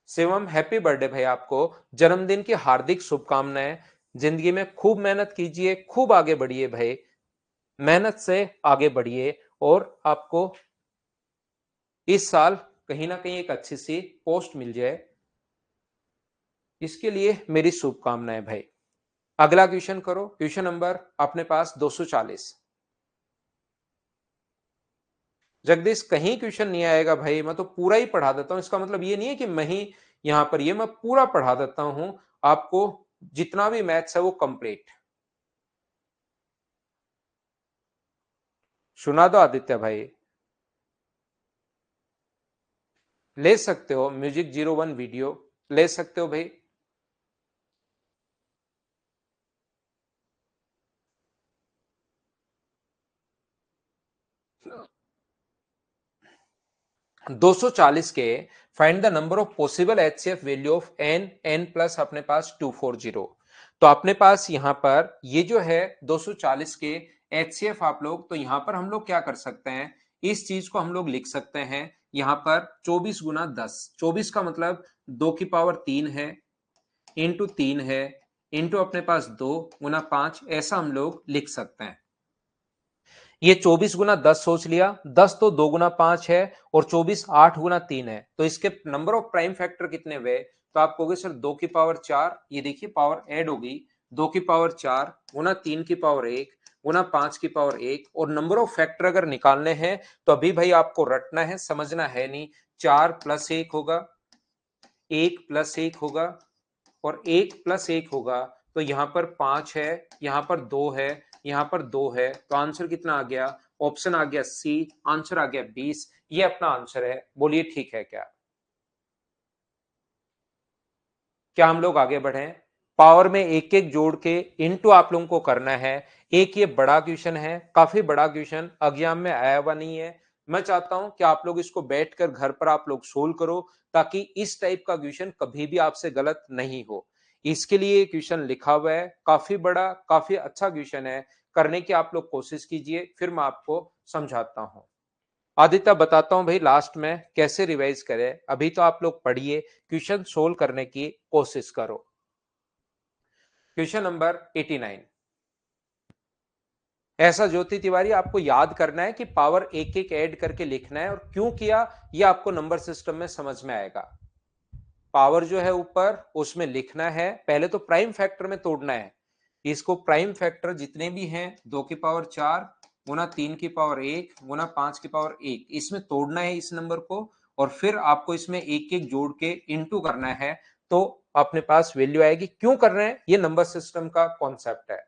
शिवम, हैप्पी बर्थडे भाई, आपको जन्मदिन की हार्दिक शुभकामनाएं। जिंदगी में खूब मेहनत कीजिए, खूब आगे बढ़िए भाई, मेहनत से आगे बढ़िए, और आपको इस साल कहीं ना कहीं एक अच्छी सी पोस्ट मिल जाए, इसके लिए मेरी शुभकामनाएं भाई। अगला क्वेश्चन करो। क्वेश्चन नंबर अपने पास 240। जगदीश, कहीं क्वेश्चन नहीं आएगा भाई, मैं तो पूरा ही पढ़ा देता हूं। इसका मतलब ये नहीं है कि मैं ही यहां पर, ये मैं पूरा पढ़ा देता हूं आपको, जितना भी मैथ्स है वो कंप्लीट। सुना दो आदित्य भाई। ले सकते हो, म्यूजिक 01 वीडियो ले सकते हो भाई। 240 के find the number of possible HCF value of n plus अपने पास 240। तो अपने पास यहां पर ये जो है 240 के एचसीएफ आप लोग, तो यहां पर हम लोग क्या कर सकते हैं, इस चीज को हम लोग लिख सकते हैं यहां पर 24 गुना 10। 24 का मतलब 2 की पावर 3 है, इंटू 3 है, इंटू अपने पास 2 गुना 5, ऐसा हम लोग लिख सकते हैं। ये 24 गुना 10 सोच लिया, 10 तो 2 गुना 5 है, और 24 8 गुना 3 है, तो इसके नंबर ऑफ प्राइम फैक्टर कितने हुए, तो आप कहोगे सर 2 की पावर 4, ये देखिए पावर ऐड हो गई, 2 की पावर 4 गुना 3 की पावर 1 गुना 5 की पावर 1, और नंबर ऑफ फैक्टर अगर निकालने हैं तो अभी भाई आपको रटना है, समझना है नहीं। 4 + 1 होगा, 1 + 1 होगा, और 1 + 1 होगा, तो यहां पर 5 है, यहां पर 2 है, यहां पर 2 है, तो आंसर कितना आ गया, ऑप्शन आ गया सी, आंसर आ गया 20। ये अपना आंसर है। बोलिए ठीक है क्या। क्या हम लोग आगे बढ़े, पावर में एक एक जोड़ के इनटू आप लोगों को करना है। एक ये बड़ा क्वेश्चन है, काफी बड़ा क्वेश्चन, एग्जाम में आया हुआ नहीं है। मैं चाहता हूं कि आप लोग इसको बैठकर घर पर आप लोग सोल्व करो, ताकि इस टाइप का क्वेश्चन कभी भी आपसे गलत नहीं हो। इसके लिए क्वेश्चन लिखा हुआ है, काफी बड़ा, काफी अच्छा क्वेश्चन है। करने की आप लोग कोशिश कीजिए, फिर मैं आपको समझाता हूं। आदित्य, बताता हूं भाई लास्ट में कैसे रिवाइज करें। अभी तो आप लोग पढ़िए, क्वेश्चन सोल्व करने की कोशिश करो। Question number 89। ऐसा ज्योति तिवारी आपको याद करना है कि पावर एक एक ऐड करके लिखना है, और क्यों किया ये आपको नंबर सिस्टम में समझ में आएगा। पावर जो है ऊपर उसमें लिखना है, पहले तो प्राइम फैक्टर में तोड़ना है। इसको प्राइम फैक्टर जितने भी हैं, 2 की पावर 4 गुना 3 की पावर 1 गुना 5 की पावर 1, इसमें तोड़ना है इस नंबर को, और फिर आपको इसमें एक एक जोड़ के इनटू करना है, तो अपने पास वैल्यू आएगी। क्यों कर रहे हैं, ये नंबर सिस्टम का कॉन्सेप्ट है।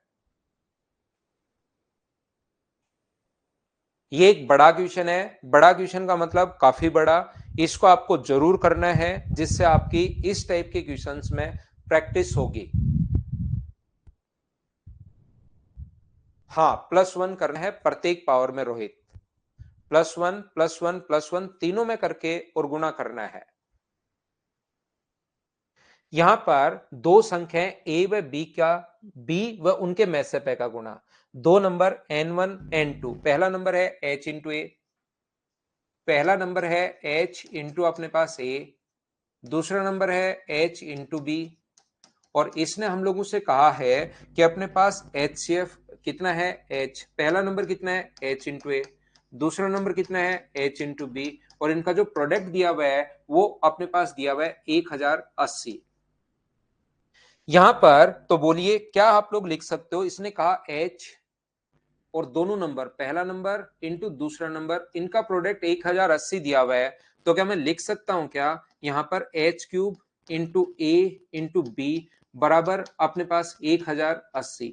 ये एक बड़ा क्वेश्चन है, बड़ा क्वेश्चन का मतलब काफी बड़ा। इसको आपको जरूर करना है, जिससे आपकी इस टाइप के क्वेश्चंस में प्रैक्टिस होगी। हाँ, +1 करना है प्रत्येक पावर में रोहित। +1 +1 +1 तीनों में करके और गुणा करना है। यहां पर दो संख्याएं a व b का b व उनके मैसेपे का गुणा। दो नंबर n1 n2, पहला नंबर है h इंटू ए, पहला नंबर है h इंटू अपने पास a, दूसरा नंबर है h इंटू बी। और इसने हम लोगों से कहा है कि अपने पास HCF कितना है h, पहला नंबर कितना है h इंटू ए, दूसरा नंबर कितना है h इंटू बी, और इनका जो प्रोडक्ट दिया हुआ है वो अपने पास दिया हुआ है 1080। यहां पर तो बोलिए क्या आप लोग लिख सकते हो, इसने कहा h और दोनों नंबर पहला नंबर इंटू दूसरा नंबर इनका प्रोडक्ट 1080 दिया हुआ है, तो क्या मैं लिख सकता हूं क्या यहां पर h क्यूब इंटू ए इंटू बी बराबर अपने पास 1080।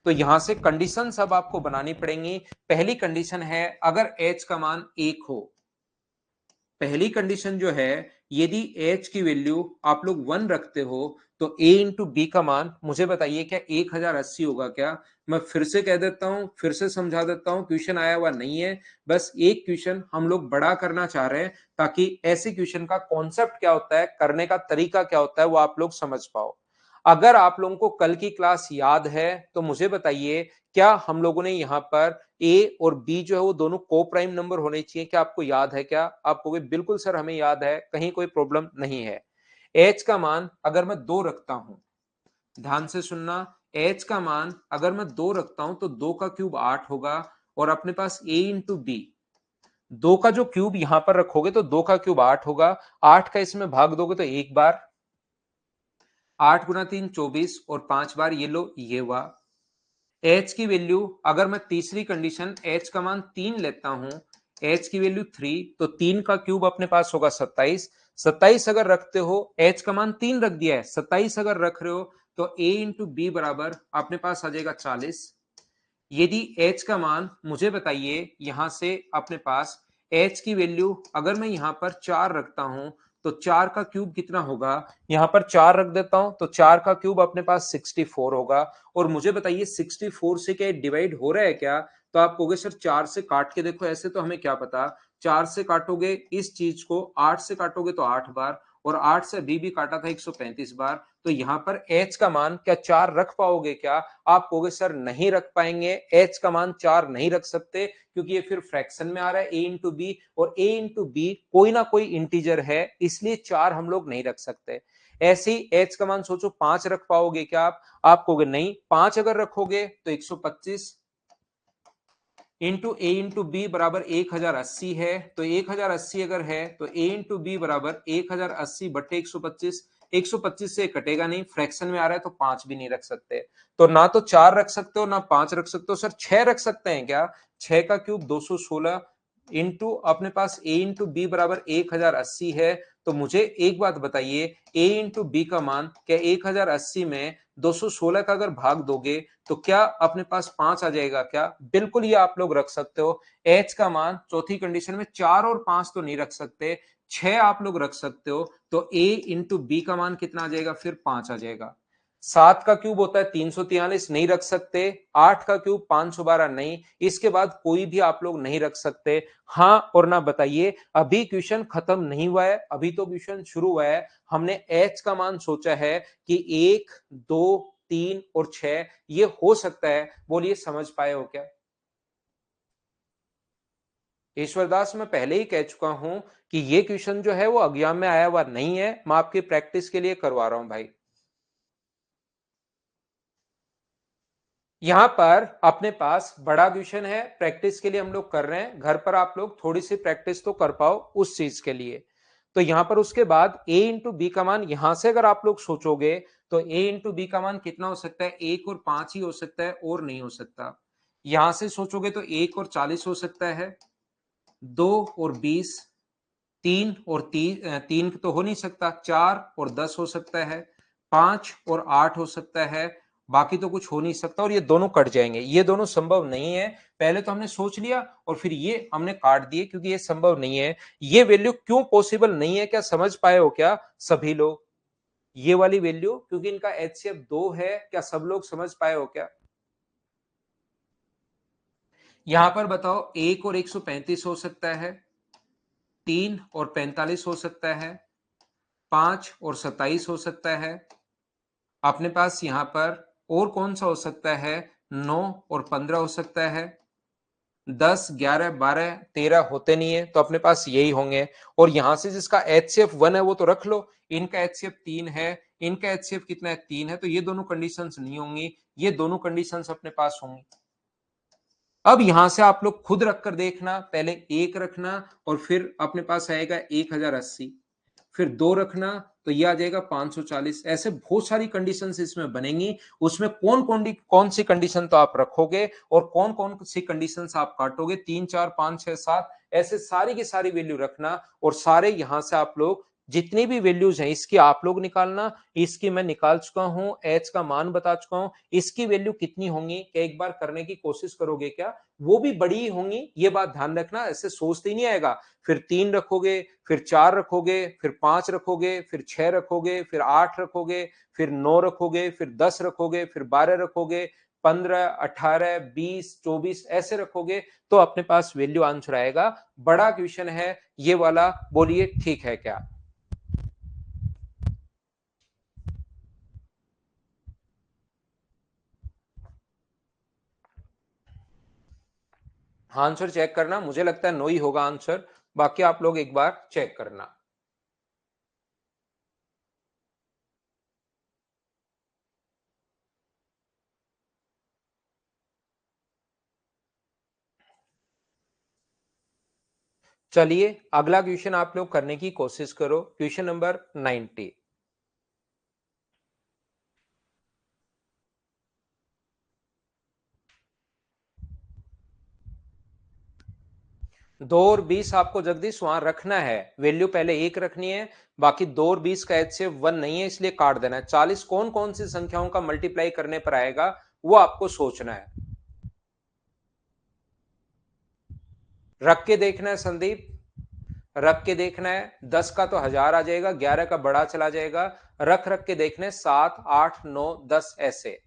तो यहां से कंडीशन सब आपको बनानी पड़ेंगी। पहली कंडीशन है अगर h का मान 1 हो, पहली कंडीशन जो है यदि h की वैल्यू आप लोग 1 रखते हो तो a इंटू बी का मान मुझे बताइए क्या 1080 होगा क्या। मैं फिर से कह देता हूं, फिर से समझा देता हूं, क्वेश्चन आया हुआ नहीं है, बस एक क्वेश्चन हम लोग बड़ा करना चाह रहे हैं ताकि ऐसे क्वेश्चन का कॉन्सेप्ट क्या होता है, करने का तरीका क्या होता है वो आप लोग समझ पाओ। अगर आप लोगों को कल की क्लास याद है तो मुझे बताइए क्या हम लोगों ने यहाँ पर ए और बी जो है वो दोनों को प्राइम नंबर होने चाहिए, क्या आपको याद है? क्या आप कहोगे बिल्कुल सर हमें याद है, कहीं कोई प्रॉब्लम नहीं है। एच का मान अगर मैं 2 रखता हूं, ध्यान से सुनना, एच का मान अगर मैं 2 रखता हूं तो 2 का क्यूब 8 होगा, और अपने पास ए इंटू बी, 2 का जो क्यूब यहां पर रखोगे तो 2 का क्यूब 8 होगा, 8 का इसमें भाग दोगे तो एक बार, 8 गुना 3 24 और 5 बार, ये लो ये हुआ। h की वैल्यू अगर मैं तीसरी कंडीशन h का मान 3 लेता हूं, h की वैल्यू 3, तो 3 का क्यूब अपने पास होगा 27, 27 अगर रखते हो, h का मान 3 रख दिया है, 27 अगर रख रहे हो तो a इंटू बी बराबर अपने पास आ जाएगा 40। यदि h का मान मुझे बताइए यहां से अपने पास h की वैल्यू अगर मैं यहां पर 4 रखता हूं तो 4 का क्यूब कितना होगा, यहां पर 4 रख देता हूं तो 4 का क्यूब अपने पास 64 होगा। और मुझे बताइए 64 से क्या डिवाइड हो रहा है क्या, तो आप कहोगे सर 4 से काट के देखो, ऐसे तो हमें क्या पता, 4 से काटोगे इस चीज को, 8 से काटोगे तो 8 बार, और 8 से अभी भी काटा था 135 बार, तो यहां पर h का मान क्या 4 रख पाओगे क्या? आप कहोगे सर नहीं रख पाएंगे, h का मान 4 नहीं रख सकते क्योंकि ये फिर फ्रैक्शन में आ रहा है a इंटू बी, और a इंटू बी कोई ना कोई इंटीजर है, इसलिए 4 हम लोग नहीं रख सकते। ऐसे ही h का मान सोचो 5 रख पाओगे क्या आप कहोगे नहीं, 5 अगर रखोगे तो 125 इंटू ए इंटू बी बराबर 1080 है, तो 1080 अगर है तो ए इंटू बी बराबर 1080 बट्टे 125, 125 से कटेगा नहीं, फ्रैक्शन में आ रहा है तो 5 भी नहीं रख सकते। तो ना तो 4 रख सकते हो ना 5 रख सकते हो, सर 6 रख सकते हैं क्या? 6 का क्यूब 216 इंटू अपने पास ए इंटू बी बराबर 1080 है। तो मुझे एक बात बताइए, ए इंटू बी का मान क्या 1080 में 216 का अगर भाग दोगे तो क्या अपने पास 5 आ जाएगा क्या? बिल्कुल ये आप लोग रख सकते हो। h का मान चौथी कंडीशन में 4 और 5 तो नहीं रख सकते, 6 आप लोग रख सकते हो, तो a इंटू बी का मान कितना आ जाएगा, फिर 5 आ जाएगा। 7 का क्यूब होता है 343, नहीं रख सकते, 8 का क्यूब 512 नहीं, इसके बाद कोई भी आप लोग नहीं रख सकते। हाँ और ना बताइए, अभी क्वेश्चन खत्म नहीं हुआ है, अभी तो क्वेश्चन शुरू हुआ है। हमने h का मान सोचा है कि 1 2 3 और 6 ये हो सकता है, बोलिए समझ पाए हो क्या? ईश्वरदास मैं पहले ही कह चुका हूं कि ये क्वेश्चन जो है वो एग्जाम में आया हुआ नहीं है, मैं आपकी प्रैक्टिस के लिए करवा रहा हूं भाई। यहां पर अपने पास बड़ा क्वेश्चन है, प्रैक्टिस के लिए हम लोग कर रहे हैं, घर पर आप लोग थोड़ी सी प्रैक्टिस तो कर पाओ उस चीज के लिए। तो यहां पर उसके बाद a इंटू बी का मान यहां से अगर आप लोग सोचोगे तो a इंटू बी का मान कितना हो सकता है, 1 और 5 ही हो सकता है और नहीं हो सकता। यहां से सोचोगे तो 1 और 40 हो सकता है, 2 और 20, 3 और 3 तो हो नहीं सकता, 4 और 10 हो सकता है, 5 और 8 हो सकता है, बाकी तो कुछ हो नहीं सकता, और ये दोनों कट जाएंगे, ये दोनों संभव नहीं है। पहले तो हमने सोच लिया और फिर ये हमने काट दिए क्योंकि ये संभव नहीं है। ये वैल्यू क्यों पॉसिबल नहीं है, क्या समझ पाए हो क्या सभी लोग? ये वाली वैल्यू क्योंकि इनका एचसीएफ 2 है, क्या सब लोग समझ पाए हो क्या? यहां पर बताओ 1 और 135 हो सकता है, 3 और 45 हो सकता है, 5 और 27 हो सकता है। अपने पास यहाँ पर और कौन सा हो सकता है, 9 और 15 हो सकता है। 10, 11, 12, 13 होते नहीं है, तो अपने पास यही होंगे। और यहां से जिसका HCF 1 है वो तो रख लो, इनका HCF 3 है, इनका HCF कितना है, 3 है, तो ये दोनों कंडीशंस नहीं होंगी, ये दोनों कंडीशंस अपने पास होंगी। अब यहां से आप लोग खुद रखकर देखना, पहले 1 रखना और फिर अपने पास आएगा 1080, फिर 2 रखना तो ये आ जाएगा 540। ऐसे बहुत सारी कंडीशंस इसमें बनेंगी, उसमें कौन सी कंडीशन तो आप रखोगे और कौन कौन सी कंडीशंस आप काटोगे, 3, 4, 5, 6, 7, ऐसे सारी की सारी वैल्यू रखना और सारे यहां से आप लोग जितनी भी वैल्यूज हैं इसकी आप लोग निकालना। इसकी मैं निकाल चुका हूं, एच का मान बता चुका हूं, इसकी वैल्यू कितनी होंगी एक बार करने की कोशिश करोगे क्या, वो भी बड़ी ही होंगी, ये बात ध्यान रखना, ऐसे सोचते ही नहीं आएगा। फिर 3 रखोगे, फिर 4 रखोगे, फिर 5 रखोगे, फिर 6 रखोगे, फिर 8 रखोगे, फिर 9 रखोगे, फिर 10 रखोगे, फिर 12 रखोगे, 15, 18, 20, 24 ऐसे रखोगे तो अपने पास वैल्यू आंसर आएगा। बड़ा क्वेश्चन है ये वाला, बोलिए ठीक है क्या। आंसर चेक करना, मुझे लगता है नो ही होगा आंसर, बाकी आप लोग एक बार चेक करना। चलिए अगला क्वेश्चन आप लोग करने की कोशिश करो, क्वेश्चन नंबर 90। 2 और 20 आपको जगदीश वहां रखना है, वैल्यू पहले 1 रखनी है, बाकी 2 और 20 का HCF 1 नहीं है इसलिए काट देना है। 40 कौन कौन सी संख्याओं का मल्टीप्लाई करने पर आएगा वो आपको सोचना है, रख के देखना है संदीप, रख के देखना है। 10 का तो 1000 आ जाएगा, 11 का बड़ा चला जाएगा, रख रख के देखने 7, 8, 9, 10 ऐसे।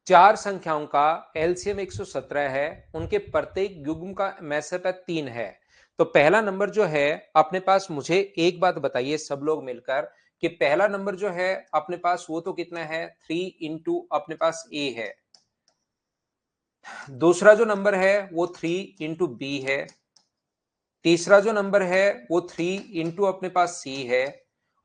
चार संख्याओं का एलसीएम 117 है, उनके प्रत्येक युग्म का मैसअप 3 है। तो पहला नंबर जो है अपने पास, मुझे एक बात बताइए सब लोग मिलकर कि पहला नंबर जो है अपने पास वो तो कितना है, 3 इंटू अपने पास ए है। दूसरा जो नंबर है वो 3 इंटू बी है। तीसरा जो नंबर है वो 3 इंटू अपने पास सी है।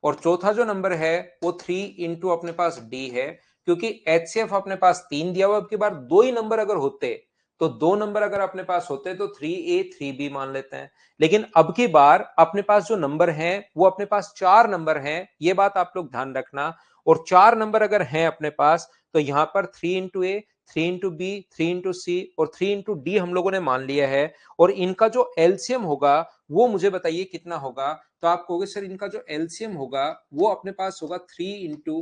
और चौथा जो नंबर है वो 3 इंटू अपने पास डी है। क्योंकि एचसीएफ अपने पास 3 दिया हुआ, अब की बार दो ही नंबर अगर होते तो दो नंबर अगर अपने पास होते तो 3A 3B मान लेते हैं। लेकिन अब की बार अपने पास जो नंबर हैं वो अपने पास 4 नंबर हैं, ये बात आप लोग ध्यान रखना। और 4 नंबर अगर हैं अपने पास तो यहां पर 3 इंटू ए, 3 इंटू बी, 3 इंटू सी और 3 इंटू डी हम लोगों ने मान लिया है। और इनका जो एलसीएम होगा वो मुझे बताइए कितना होगा। तो आप कहोगे सर इनका जो एलसीएम होगा वो अपने पास होगा 3 इंटू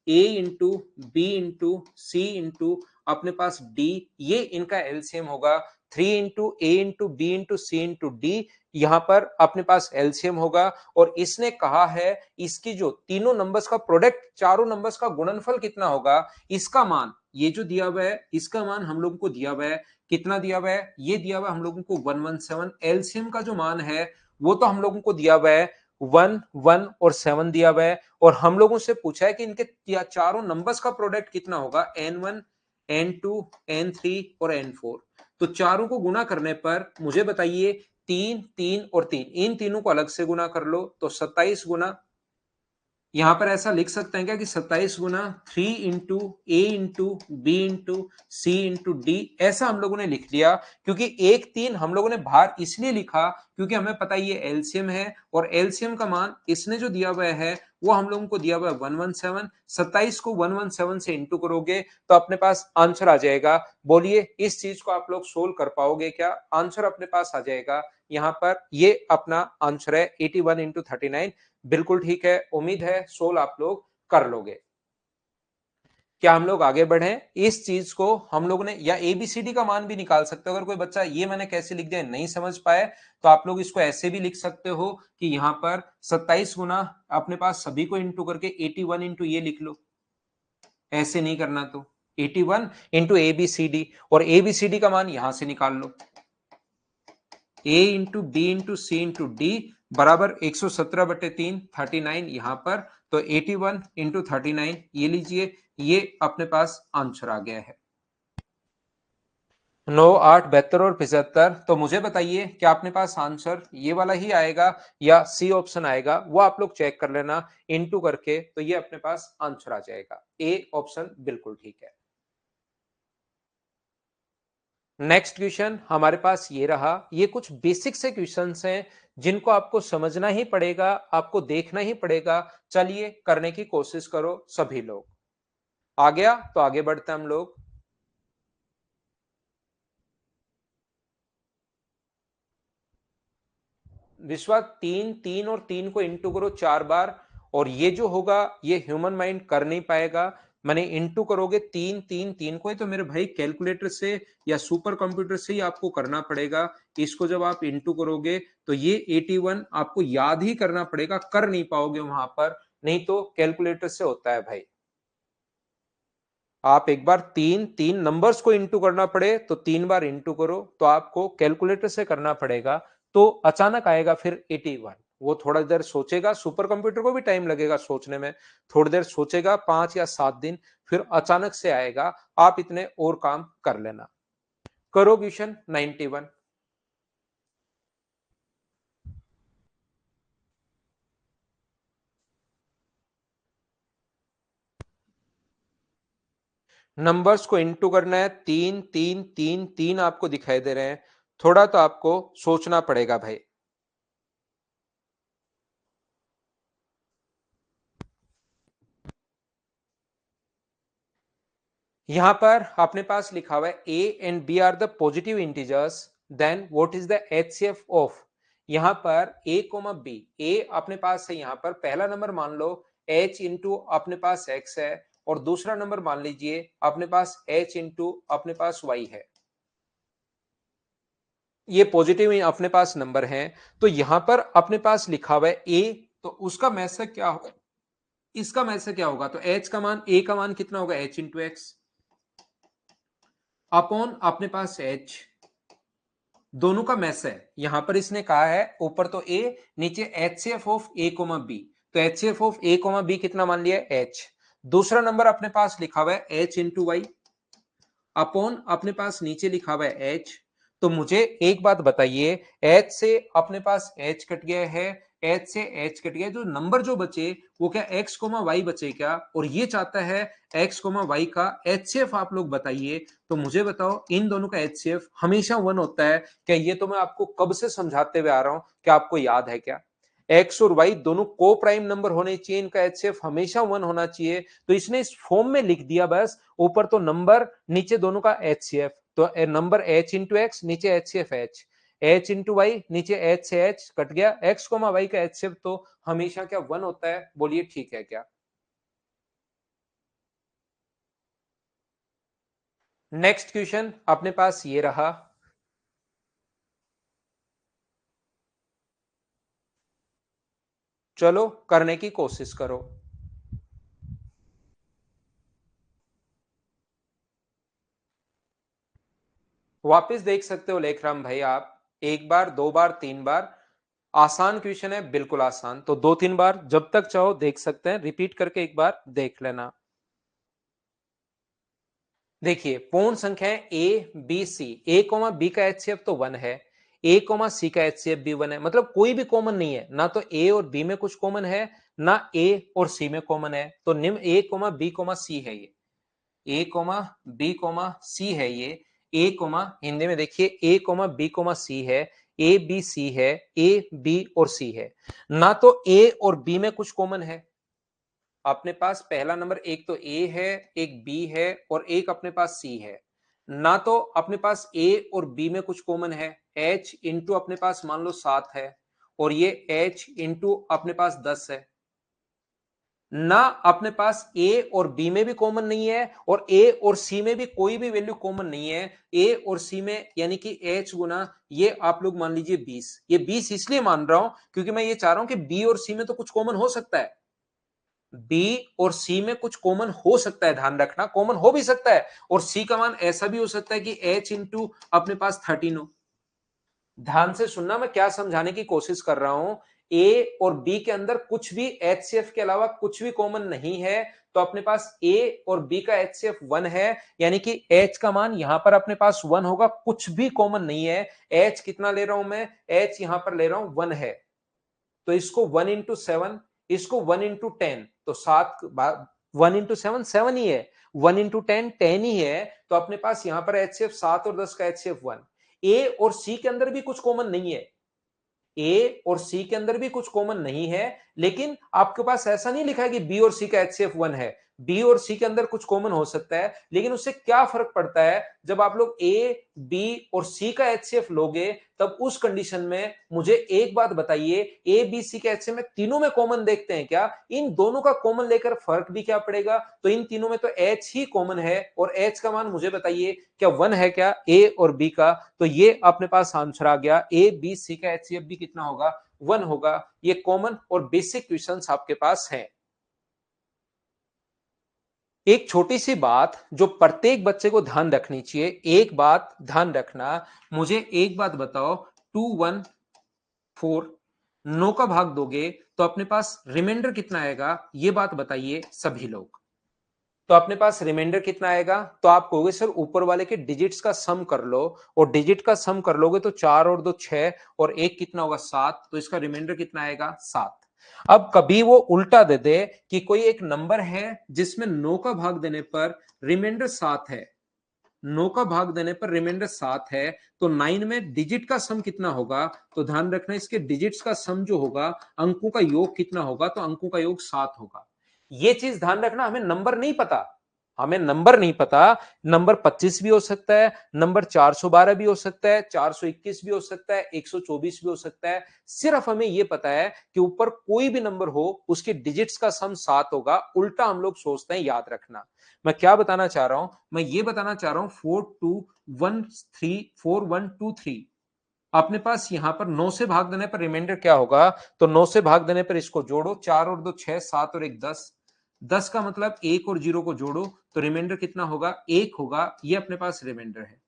ए इंटू बी इंटू सी इंटू अपने पास डी, ये इनका एलसीएम होगा। 3 इंटू ए इंटू बी इंटू सी इंटू डी यहां पर अपने पास एलसीएम होगा। और इसने कहा है इसकी जो तीनों नंबर्स का प्रोडक्ट, चारों नंबर्स का गुणनफल कितना होगा, इसका मान ये जो दिया हुआ है इसका मान हम लोगों को दिया हुआ है, कितना दिया हुआ है, ये दिया हुआ है हम लोगों को 117। एलसीएम का जो मान है वो तो हम लोगों को दिया हुआ है 1, 1 और 7 दिया हुआ है। और हम लोगों से पूछा है कि इनके चारों नंबर्स का प्रोडक्ट कितना होगा, N1, N2, N3 और N4। तो चारों को गुना करने पर मुझे बताइए 3, 3 और 3, इन तीनों को अलग से गुना कर लो तो 27 गुना, यहां पर ऐसा लिख सकते हैं क्या कि 27 गुना 3 इंटू ए इंटू बी इंटू सी इंटू डी, ऐसा हम लोगों ने लिख लिया। क्योंकि 1, 3 हम लोगों ने बाहर इसलिए लिखा क्योंकि हमें पता ये एलसीएम है और एलसीएम का मान इसने जो दिया हुआ है वो हम लोगों को दिया हुआ है 117। 27 को 117 से इंटू करोगे तो अपने पास आंसर आ जाएगा। बोलिए इस चीज को आप लोग सोल्व कर पाओगे क्या, आंसर अपने पास आ जाएगा। यहाँ पर ये अपना आंसर है 81 इंटू 39। बिल्कुल ठीक है, उम्मीद है सोल आप लोग कर लोगे। क्या हम लोग आगे बढ़े? इस चीज को हम लोग ने, या एबीसीडी का मान भी निकाल सकते हो। अगर कोई बच्चा ये मैंने कैसे लिख दिया नहीं समझ पाए, तो आप लोग इसको ऐसे भी लिख सकते हो कि यहां पर 27 गुना अपने पास सभी को इंटू करके 81 इंटू ये लिख लो। ऐसे नहीं करना तो 81 इंटू एबीसीडी, और एबीसीडी का मान यहां से निकाल लो। ए इंटू बी इंटू सी इंटू डी बराबर 117/3 39 यहां पर, तो 81 इंटू 39 ये लीजिए, ये अपने पास आंसर आ गया है। 9, 8, 72 और 75। तो मुझे बताइए क्या अपने पास आंसर ये वाला ही आएगा या सी ऑप्शन आएगा, वो आप लोग चेक कर लेना इनटू करके, तो ये अपने पास आंसर आ जाएगा। ए ऑप्शन बिल्कुल ठीक है। नेक्स्ट क्वेश्चन हमारे पास ये रहा। ये कुछ बेसिक से क्वेश्चंस हैं जिनको आपको समझना ही पड़ेगा, आपको देखना ही पड़ेगा। चलिए करने की कोशिश करो सभी लोग। आ गया तो आगे बढ़ते हैं हम लोग। विश्वा 3, 3 और 3 को इंटू करो 4 बार, और ये जो होगा ये ह्यूमन माइंड कर नहीं पाएगा। मैंने इंटू करोगे 3, 3, 3 को, तो मेरे भाई कैलकुलेटर से या सुपर कंप्यूटर से ही आपको करना पड़ेगा। इसको जब आप इंटू करोगे तो ये 81 आपको याद ही करना पड़ेगा, कर नहीं पाओगे वहां पर, नहीं तो कैलकुलेटर से होता है भाई। आप एक बार तीन तीन नंबर्स को इंटू करना पड़े तो 3 बार इंटू करो, तो आपको कैलकुलेटर से करना पड़ेगा, तो अचानक आएगा फिर 81। वो थोड़ा देर सोचेगा, सुपर कंप्यूटर को भी टाइम लगेगा सोचने में, थोड़ी देर सोचेगा 5 या 7 दिन, फिर अचानक से आएगा। आप इतने और काम कर लेना। करो क्वेश्चन 91। नंबर्स को इंटू करना है, 3, 3, 3, 3 आपको दिखाई दे रहे हैं, थोड़ा तो आपको सोचना पड़ेगा भाई। यहां पर अपने पास लिखा हुआ है A and B are the positive integers, then what is the HCF of. यहां पर ए कोमा बी, ए अपने पास है, यहां पर पहला नंबर मान लो एच इंटू अपने पास एक्स है, और दूसरा नंबर मान लीजिए अपने पास एच इंटू अपने पास वाई है। ये पॉजिटिव अपने पास नंबर है, तो यहां पर अपने पास लिखा हुआ है ए, तो उसका मैसेज क्या होगा, इसका मैसेज क्या होगा, तो एच का मान, ए का मान कितना होगा, एच इंटू एक्स अपॉन अपने पास एच, दोनों का मैस है। यहां पर इसने कहा है ऊपर तो ए, नीचे HCF of A comma B, तो HCF of A comma B कितना मान लिया, एच। दूसरा नंबर अपने पास लिखा हुआ है एच इंटू वाई अपॉन अपने पास नीचे लिखा हुआ है एच। तो मुझे एक बात बताइए, एच से अपने पास एच कट गया है, एच से एच कट गया, जो नंबर जो बचे वो क्या एक्स कोमा वाई बचे क्या, और ये चाहता है एक्स कोमा वाई का एचसीएफ आप लोग बताइए। तो मुझे बताओ इन दोनों का एचसीएफ हमेशा 1 होता है क्या? ये तो मैं आपको कब से समझाते हुए आ रहा हूं, क्या आपको याद है क्या? एक्स और वाई दोनों को प्राइम नंबर होने चाहिए, इनका एचसीएफ हमेशा 1 होना चाहिए, तो इसने इस फॉर्म में लिख दिया बस, ऊपर तो नंबर नीचे दोनों का एचसीएफ, तो नंबर एच इंटू एक्स नीचे HCF H, H into Y नीचे एच से एच कट गया, एक्स कोमा वाई का एचसीएफ तो हमेशा क्या 1 होता है, बोलिए ठीक है क्या? नेक्स्ट क्वेश्चन अपने पास ये रहा। चलो करने की कोशिश करो। वापस देख सकते हो लेखराम भाई, आप एक बार, दो बार, तीन बार। आसान क्वेश्चन है, बिल्कुल आसान, तो दो तीन बार जब तक चाहो देख सकते हैं, रिपीट करके एक बार देख लेना। देखिए पूर्ण संख्या A B C, A comma B का एचसीएफ तो 1 है, ए कोमा सी का एचसीएफ भी 1 है, मतलब कोई भी कॉमन नहीं है, ना तो ए और बी में कुछ कॉमन है, ना ए और सी में कॉमन है, तो निम्न ए कोमा बी कोमा सी है ये, ए कोमा बी कोमा सी है ये, ए कोमा हिंदी में देखिए ए कोमा बी कोमा सी है, ए बी सी है, ए बी और सी है, ना तो ए और बी में कुछ कॉमन है। अपने पास पहला नंबर एक तो ए है, एक बी है, और एक अपने पास सी है, ना तो अपने पास ए और बी में कुछ कॉमन है, एच इंटू अपने पास मान लो 7 है, और ये एच इंटू अपने पास 10 है। ना अपने पास ए और बी में भी कॉमन नहीं है और ए और सी में भी कोई भी वैल्यू कॉमन नहीं है। ए और सी में यानी कि एच गुना ये आप लोग मान लीजिए 20। ये 20 इसलिए मान रहा हूं क्योंकि मैं ये चाह रहा हूं कि बी और सी में तो कुछ कॉमन हो सकता है। बी और सी में कुछ कॉमन हो सकता है, ध्यान रखना, कॉमन हो भी सकता है। और सी का मान ऐसा भी हो सकता है कि एच इंटू अपने पास 13 हो। ध्यान से सुनना, मैं क्या समझाने की कोशिश कर रहा हूं। ए और बी के अंदर कुछ भी एचसीएफ के अलावा कुछ भी कॉमन नहीं है, तो अपने पास ए और बी का एचसीएफ 1 है, यानी कि एच का मान यहां पर अपने पास 1 होगा। कुछ भी कॉमन नहीं है। एच कितना ले रहा हूं मैं, एच यहां पर ले रहा हूं 1 है, तो इसको 1 इंटू 7, इसको 1 इंटू 10, तो 1 इंटू 7 7 ही है, 1 इंटू 10 10 ही है। तो अपने पास यहां पर एचसीएफ 7 और 10 का एचसीएफ 1। ए और सी के अंदर भी कुछ कॉमन नहीं है, ए और सी के अंदर भी कुछ कॉमन नहीं है, लेकिन आपके पास ऐसा नहीं लिखा है कि बी और सी का एचसीएफ 1 है। बी और सी के अंदर कुछ कॉमन हो सकता है, लेकिन उससे क्या फर्क पड़ता है, जब आप लोग ए बी और सी का एचसीएफ लोगे तब उस कंडीशन में मुझे एक बात बताइए, ए बी सी का एचसीएफ में तीनों में कॉमन देखते हैं क्या? इन दोनों का कॉमन लेकर फर्क भी क्या पड़ेगा? तो इन तीनों में तो एच ही कॉमन है, और एच का मान मुझे बताइए क्या 1 है क्या ए और बी का? तो ये अपने पास आंसर आ गया, ए बी सी का एचसीएफ भी कितना होगा, 1 होगा। ये कॉमन और बेसिक क्वेश्चंस आपके पास हैं। एक छोटी सी बात जो प्रत्येक बच्चे को ध्यान रखनी चाहिए, एक बात ध्यान रखना, मुझे एक बात बताओ, 2 1 4 9 का भाग दोगे तो अपने पास रिमाइंडर कितना आएगा, ये बात बताइए सभी लोग। तो अपने पास रिमाइंडर कितना आएगा, तो आप कहोगे सर ऊपर वाले के डिजिट्स का सम कर लो, और डिजिट का सम कर लोगे तो 4 और 2 6 और एक कितना होगा 7, तो इसका रिमाइंडर कितना आएगा 7। अब कभी वो उल्टा दे दे कि कोई एक नंबर है जिसमें 9 का भाग देने पर रिमाइंडर 7 है, 9 का भाग देने पर रिमाइंडर 7 है, तो 9 में डिजिट का सम कितना होगा, तो ध्यान रखना इसके डिजिट्स का सम जो होगा, अंकों का योग कितना होगा, तो अंकों का योग 7 होगा। ये चीज ध्यान रखना, हमें नंबर नहीं पता, हमें नंबर नहीं पता, नंबर 25 भी हो सकता है, नंबर 412 भी हो सकता है, 421 भी हो सकता है, 124 भी हो सकता है। सिर्फ हमें यह पता है कि ऊपर कोई भी नंबर हो उसके डिजिट्स का सम 7 होगा। उल्टा हम लोग सोचते हैं, याद रखना। मैं क्या बताना चाह रहा हूं, मैं ये बताना चाह रहा हूं 42134123, अपने पास यहां पर 9 से भाग देने पर रिमाइंडर क्या होगा, तो 9 से भाग देने पर इसको जोड़ो, 4 और 2 6 7 और 1 10, 10 का मतलब 1 और 0 को जोड़ो तो रिमाइंडर कितना होगा, 1 होगा। ये अपने पास रिमाइंडर है।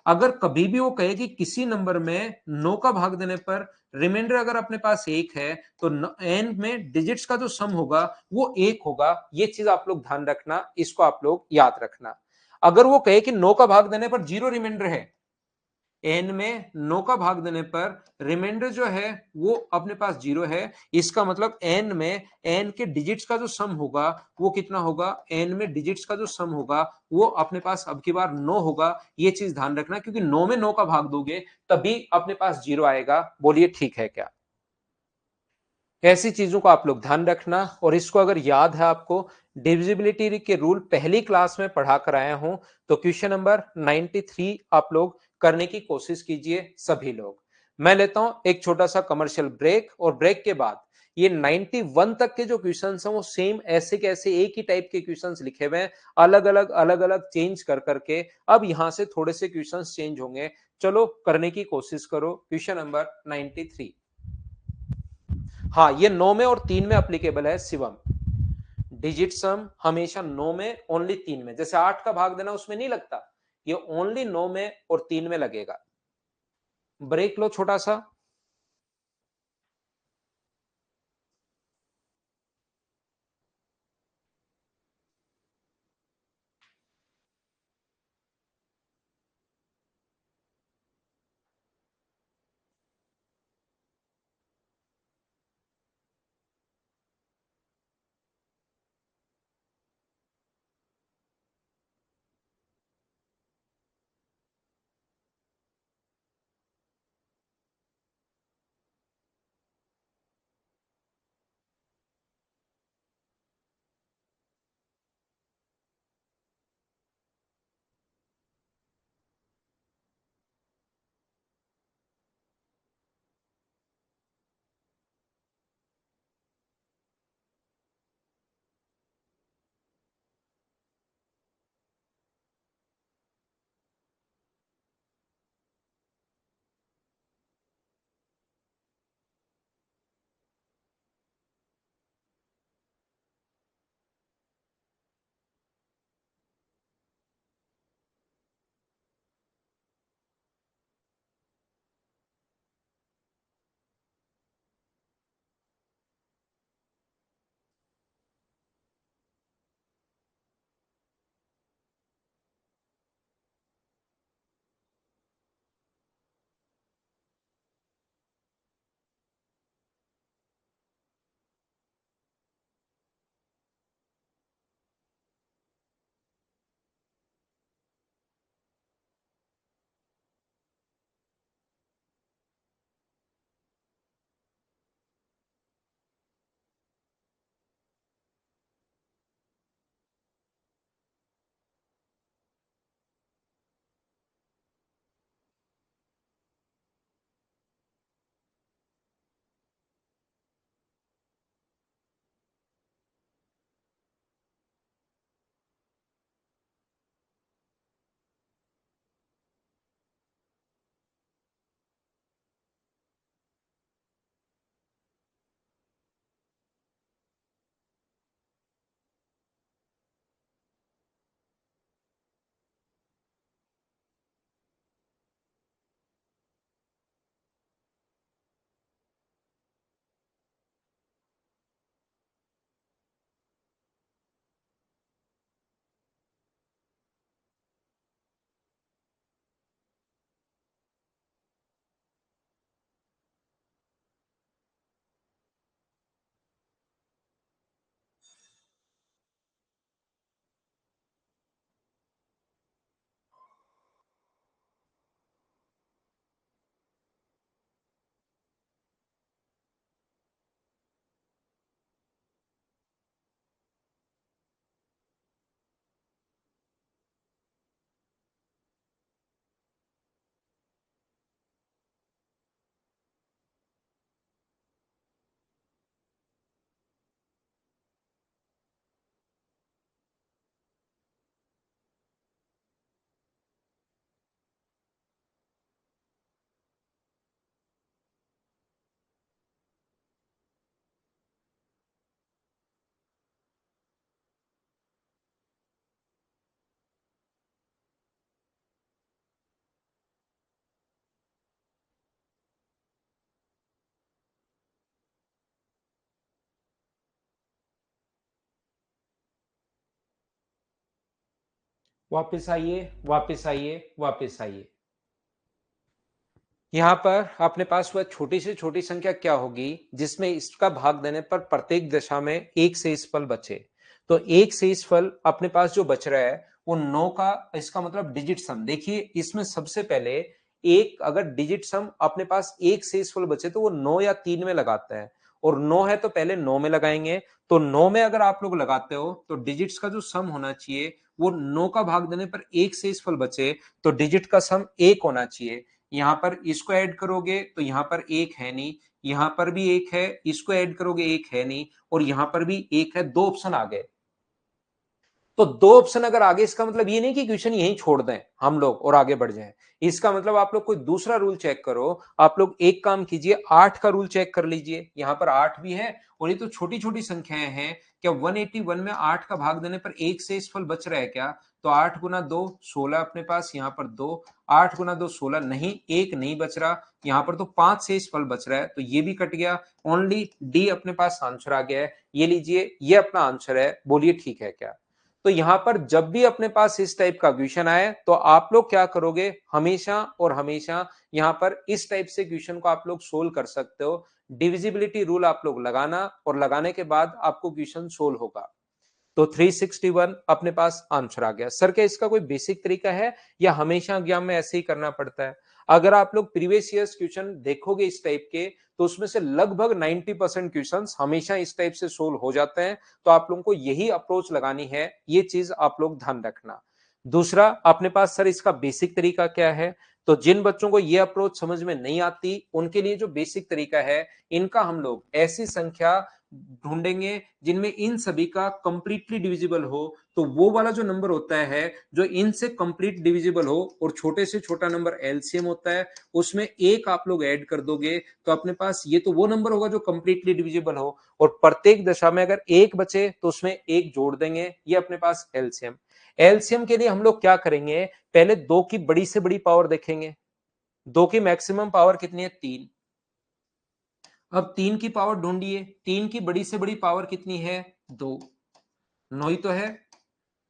अगर कभी भी वो कहे कि किसी नंबर में 9 का भाग देने पर रिमाइंडर अगर अपने पास 1 है, तो एन में डिजिट्स का जो सम होगा वो 1 होगा। ये चीज आप लोग ध्यान रखना, इसको आप लोग याद रखना। अगर वो कहे कि 9 का भाग देने पर 0 रिमाइंडर है, एन में 9 का भाग देने पर रिमाइंडर जो है वो अपने पास 0 है, इसका मतलब एन में एन के डिजिट्स का जो सम होगा वो कितना होगा, एन में डिजिट्स का जो सम होगा वो अपने पास अब की बार 9 होगा। ये चीज ध्यान रखना, क्योंकि 9 में 9 का भाग दोगे तभी अपने पास 0 आएगा। बोलिए ठीक है क्या? ऐसी चीजों को आप लोग ध्यान रखना, और इसको अगर याद है आपको, डिविजिबिलिटी के रूल पहली क्लास में पढ़ा कर आया हूं, तो क्वेश्चन नंबर 93 आप लोग करने की कोशिश कीजिए सभी लोग। मैं लेता हूं एक छोटा सा कमर्शियल ब्रेक, और ब्रेक के बाद ये 91 तक के जो क्वेश्चंस हैं वो सेम ऐसे के ऐसे एक ही टाइप के क्वेश्चंस लिखे हुए हैं, अलग अलग चेंज कर करके। अब यहां से थोड़े से क्वेश्चंस चेंज होंगे, चलो करने की कोशिश करो। क्वेश्चन नंबर 93, हाँ ये 9 में और 3 में अप्लीकेबल है शिवम। डिजिट सम हमेशा 9 में ओनली 3 में, जैसे 8 का भाग देना उसमें नहीं लगता, ये ओनली 9 में और 3 में लगेगा। ब्रेक लो छोटा सा। वापस आइए, वापस आइए, वापस आइए। यहां पर अपने पास वह छोटी से छोटी संख्या क्या होगी जिसमें इसका भाग देने पर प्रत्येक दशा में एक शेष फल बचे। तो एक शेष फल अपने पास जो बच रहा है वो 9 का, इसका मतलब डिजिट सम। देखिए इसमें सबसे पहले एक, अगर डिजिट सम अपने पास एक शेष फल बचे तो वो 9 या 3 में लगाता है, और 9 है तो पहले 9 में लगाएंगे। तो 9 में अगर आप लोग लगाते हो तो डिजिट्स का जो सम होना चाहिए वो 9 का भाग देने पर एक शेष फल बचे, तो डिजिट का सम 1 होना चाहिए। यहां पर इसको ऐड करोगे तो यहां पर एक है नहीं, यहां पर भी एक है, इसको ऐड करोगे एक है नहीं, और यहां पर भी एक है। दो ऑप्शन आ गए। तो दो ऑप्शन अगर आगे, इसका मतलब ये नहीं कि क्वेश्चन यहीं छोड़ दें हम लोग और आगे बढ़ जाएं। इसका मतलब आप लोग कोई दूसरा रूल चेक करो। आप लोग एक काम कीजिए, 8 का रूल चेक कर लीजिए। यहां पर 8 भी है और ये तो छोटी छोटी संख्याएं हैं। क्या 181 में 8 का भाग देने पर एक शेष फल बच रहा है क्या? तो 8 गुना 2 16 अपने पास, यहां पर 2, 8 गुना 2 16, नहीं एक नहीं बच रहा। यहां पर तो 5 शेष फल बच रहा है, तो ये भी कट गया। ओनली डी अपने पास आंसर आ गया है। ये लीजिए, ये अपना आंसर है। बोलिए ठीक है क्या? तो यहां पर जब भी अपने पास इस टाइप का क्वेश्चन आए तो आप लोग क्या करोगे, हमेशा और हमेशा यहां पर इस टाइप से क्वेश्चन को आप लोग सोल्व कर सकते हो। डिविजिबिलिटी रूल आप लोग लगाना, और लगाने के बाद आपको क्वेश्चन सोल्व होगा। तो 361 अपने पास आंसर आ गया। सर क्या इसका कोई बेसिक तरीका है या हमेशा एग्जाम में ऐसे ही करना पड़ता है? अगर आप लोग प्रीवियस ईयर्स क्वेश्चन देखोगे इस टाइप के, तो उसमें से लगभग 90% क्वेश्चंस हमेशा इस टाइप से सोल्व हो जाते हैं। तो आप लोगों को यही अप्रोच लगानी है, ये चीज आप लोग ध्यान रखना। दूसरा अपने पास सर इसका बेसिक तरीका क्या है? तो जिन बच्चों को ये अप्रोच समझ में नहीं आती उनके लिए जो बेसिक तरीका है, इनका हम लोग ऐसी संख्या ढूंढेंगे जिनमें इन सभी का कंप्लीटली डिविजिबल हो। तो वो वाला जो नंबर होता है जो इनसे कंप्लीट डिविजिबल हो, और छोटे से छोटा नंबर एलसीएम होता है, उसमें एक आप लोग ऐड कर दोगे तो अपने पास ये तो वो नंबर होगा जो कंप्लीटली डिविजिबल हो। और प्रत्येक दशा में अगर एक बचे तो उसमें एक जोड़ देंगे, ये अपने पास एलसीएम। एलसीएम के लिए हम लोग क्या करेंगे, पहले दो की बड़ी से बड़ी पावर देखेंगे। दो की मैक्सिमम पावर कितनी है? 3। अब 3 की पावर ढूंढिए, 3 की बड़ी से बड़ी पावर कितनी है? 2। 9 ही तो है।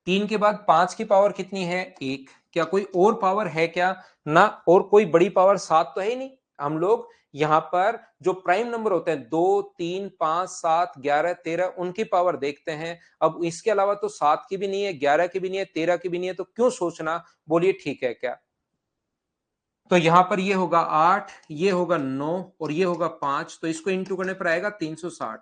3 के बाद 5 की पावर कितनी है? 1। क्या कोई और पावर है क्या? ना, और कोई बड़ी पावर 7 तो है ही नहीं। हम लोग यहां पर जो प्राइम नंबर होते हैं 2, 3, 5, 7, 11, 13, उनकी पावर देखते हैं। अब इसके अलावा तो 7 की भी नहीं है, 11 की भी नहीं है, 13 की भी नहीं है, तो क्यों सोचना? बोलिए ठीक है क्या? तो यहां पर ये होगा 8, ये होगा 9, और ये होगा 5, तो इसको इंटू करने पर आएगा 360।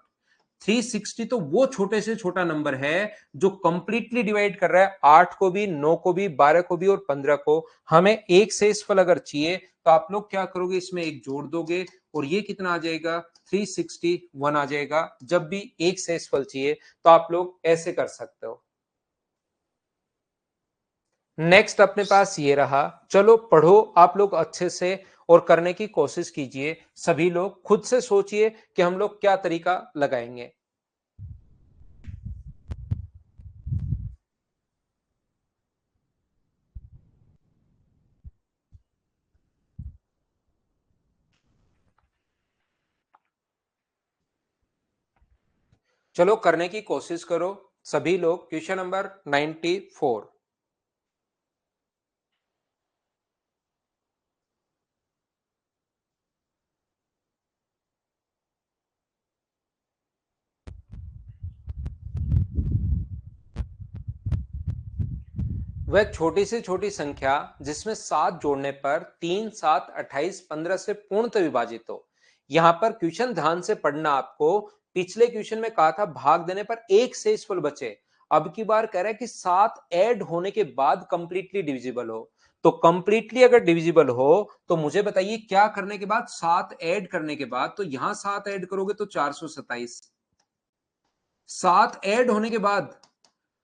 360 तो वो छोटे से छोटा नंबर है जो कंप्लीटली डिवाइड कर रहा है 8 को भी, 9 को भी, 12 को भी और 15 को। हमें एक शेषफल अगर चाहिए तो आप लोग क्या करोगे, इसमें एक जोड़ दोगे और ये कितना आ जाएगा? 361 आ जाएगा। जब भी एक शेषफल चाहिए तो आप लोग ऐसे कर सकते हो। नेक्स्ट अपने पास ये रहा। चलो पढ़ो आप लोग अच्छे से और करने की कोशिश कीजिए। सभी लोग खुद से सोचिए कि हम लोग क्या तरीका लगाएंगे। चलो करने की कोशिश करो सभी लोग। Question number 94। वह छोटी से छोटी संख्या जिसमें 7 जोड़ने पर 3, 7, 28, 15 से पूर्णतः विभाजित हो। यहां पर क्वेश्चन ध्यान से पढ़ना आपको। पिछले क्वेश्चन में कहा था भाग देने पर एक शेषफल बचे। अब की बार कह रहा है कि 7 ऐड होने के बाद कंप्लीटली डिविजिबल हो। तो कंप्लीटली अगर डिविजिबल हो तो मुझे बताइए क्या करने के बाद? 7 ऐड करने के बाद। तो यहां 7 ऐड करोगे तो 427, 7 ऐड होने के बाद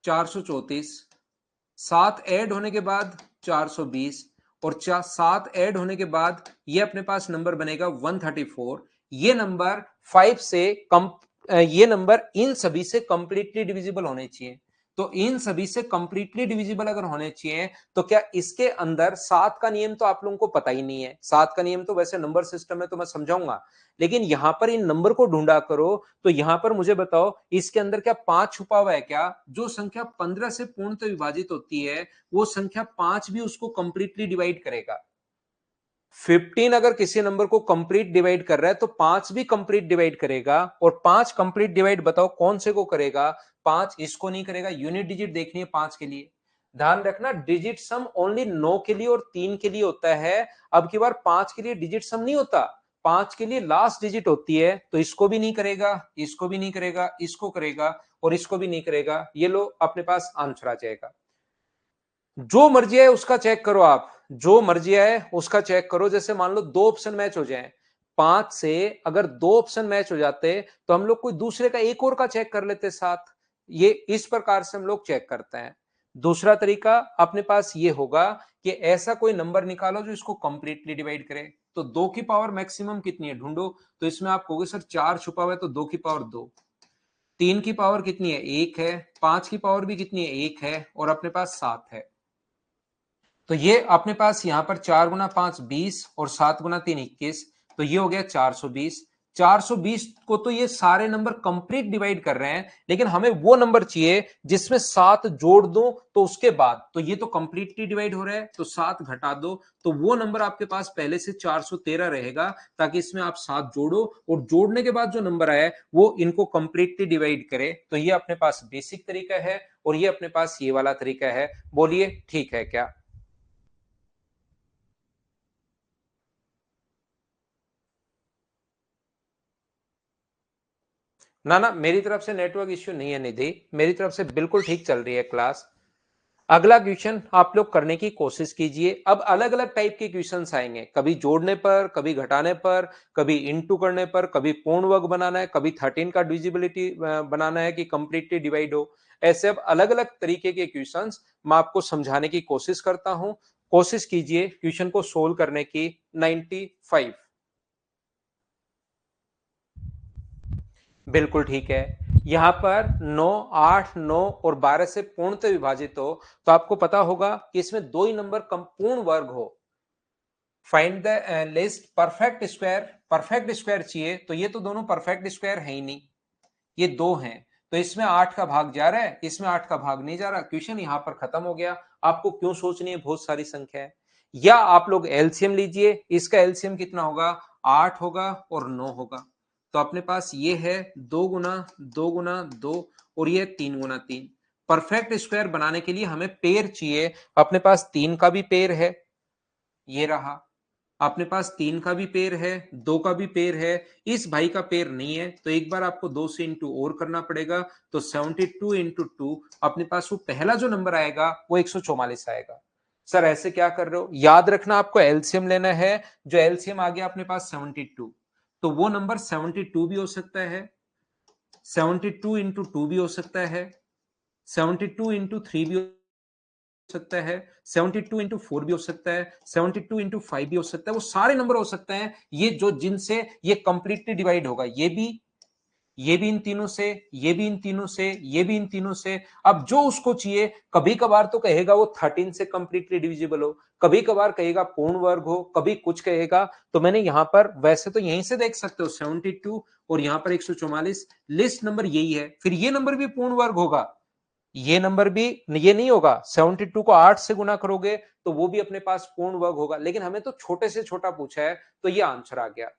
434, 7 ऐड होने के बाद 420, और 7 ऐड होने के बाद ये अपने पास नंबर बनेगा 134। ये नंबर 5 से कम, ये नंबर इन सभी से कंप्लीटली डिविजिबल होने चाहिए। तो इन सभी से कंप्लीटली डिविजिबल अगर होने चाहिए, तो क्या इसके अंदर 7 का नियम तो आप लोगों को पता ही नहीं है। 7 का नियम तो वैसे नंबर सिस्टम में तो मैं समझाऊंगा, लेकिन यहां पर इन नंबर को ढूंढा करो। तो यहां पर मुझे बताओ, इसके अंदर क्या 5 छुपा हुआ है क्या? जो संख्या 15 से पूर्णतः विभाजित होती है, वो संख्या 5 भी उसको कंप्लीटली डिवाइड करेगा। 15 अगर किसी नंबर को कंप्लीट डिवाइड कर रहा है, तो 5 भी कंप्लीट डिवाइड करेगा। और 5 कंप्लीट डिवाइड बताओ कौन से को करेगा? 5 इसको नहीं करेगा। यूनिट डिजिट देखनी है 5 के लिए। ध्यान रखना, डिजिट सम ओनली 9 के लिए और 3 के लिए होता है। अब की बार 5 के लिए डिजिट सम नहीं होता, 5 के लिए लास्ट डिजिट होती है। तो इसको भी नहीं करेगा, इसको भी नहीं करेगा, इसको करेगा और इसको भी नहीं करेगा। ये लो अपने पास आंसर आ जाएगा। जो मर्जी है उसका चेक करो आप, जो मर्जी है उसका चेक करो। जैसे मान लो दो ऑप्शन मैच हो जाए, 5 से अगर दो ऑप्शन मैच हो जाते, तो हम लोग कोई दूसरे का एक और का चेक कर लेते साथ। ये इस प्रकार से हम लोग चेक करते हैं। दूसरा तरीका अपने पास ये होगा कि ऐसा कोई नंबर निकालो जो इसको कंप्लीटली डिवाइड करे। तो 2 की पावर मैक्सिमम कितनी है ढूंढो। तो इसमें आप कहोगे सर 4 छुपा हुआ है, तो 2 की पावर 2। 3 की पावर कितनी है? 1 है। 5 की पावर भी कितनी है? 1 है। और अपने पास 7 है। तो ये अपने पास यहां पर 4 गुना 5 20 और 7 गुना 3 21। तो ये हो गया 420। 420 को तो ये सारे नंबर कंप्लीट डिवाइड कर रहे हैं, लेकिन हमें वो नंबर चाहिए जिसमें 7 जोड़ दो तो उसके बाद। तो ये तो कंप्लीटली डिवाइड हो रहा है, तो 7 घटा दो, तो वो नंबर आपके पास पहले से 413 रहेगा। ताकि इसमें आप 7 जोड़ो और जोड़ने के बाद जो नंबर आया वो इनको कंप्लीटली डिवाइड करे। तो ये अपने पास बेसिक तरीका है और ये अपने पास ये वाला तरीका है। बोलिए ठीक है क्या? ना ना, मेरी तरफ से नेटवर्क इश्यू नहीं है निधि, मेरी तरफ से बिल्कुल ठीक चल रही है क्लास। अगला क्वेश्चन आप लोग करने की कोशिश कीजिए। अब अलग अलग टाइप के क्वेश्चंस आएंगे, कभी जोड़ने पर, कभी घटाने पर, कभी इनटू करने पर, कभी पूर्ण वर्ग बनाना है, कभी 13 का डिविजिबिलिटी बनाना है कि कंप्लीटली डिवाइड हो। ऐसे अब अलग अलग तरीके के क्वेश्चंस मैं आपको समझाने की कोशिश करता हूं। कोशिश कीजिए क्वेश्चन को सोल्व करने की। 95। बिल्कुल ठीक है। यहां पर 9, 8, 9 और 12 से पूर्णतः विभाजित हो, तो आपको पता होगा कि इसमें दो ही नंबर पूर्ण वर्ग हो। Find the list perfect square. Perfect square चाहिए, तो ये तो दोनों परफेक्ट स्क्वायर है ही नहीं, ये दो हैं। तो इसमें 8 का भाग जा रहा है, इसमें 8 का भाग नहीं जा रहा। क्वेश्चन यहां पर खत्म हो गया। आपको क्यों सोचनी है, बहुत सारी संख्या है। या आप लोग एलसीएम लीजिए, इसका एलसीएम कितना होगा? 8 होगा और 9 होगा। तो अपने पास ये है 2 गुना 2 गुना 2 और ये 3 गुना 3। परफेक्ट स्क्वायर बनाने के लिए हमें पेयर चाहिए। अपने पास 3 का भी पेयर है, ये रहा। अपने पास 3 का भी पेयर है, 2 का भी पेयर है। इस भाई का पेयर नहीं है, तो एक बार आपको 2 से इंटू और करना पड़ेगा। तो 72 इंटू 2, अपने पास वो पहला जो नंबर आएगा वो 144 आएगा। सर ऐसे क्या कर रहे हो? याद रखना, आपको एलसीएम लेना है। जो एलसीएम आ गया अपने पास 72, तो वो नंबर 72 भी हो सकता है, 72 इंटू 2 भी हो सकता है, 72 इंटू 3 भी हो सकता है, 72 इंटू 4 भी हो सकता है, 72 इंटू 5 भी हो सकता है। वो सारे नंबर हो सकते हैं ये जो जिनसे ये कंप्लीटली डिवाइड होगा। ये भी इन तीनों से, ये भी इन तीनों से, ये भी इन तीनों से। अब जो उसको चाहिए, कभी कभार तो कहेगा वो 13 से कंप्लीटली डिविजिबल हो, कभी कभार कहेगा पूर्ण वर्ग हो, कभी कुछ कहेगा। तो मैंने यहां पर, वैसे तो यहीं से देख सकते हो 72 और यहां पर 144, लिस्ट नंबर यही है। फिर ये नंबर भी पूर्ण वर्ग होगा, ये नंबर भी, ये नहीं होगा। 72 को 8 से गुना करोगे तो वो भी अपने पास पूर्ण वर्ग होगा, लेकिन हमें तो छोटे से छोटा पूछा है, तो ये आंसर आ गया।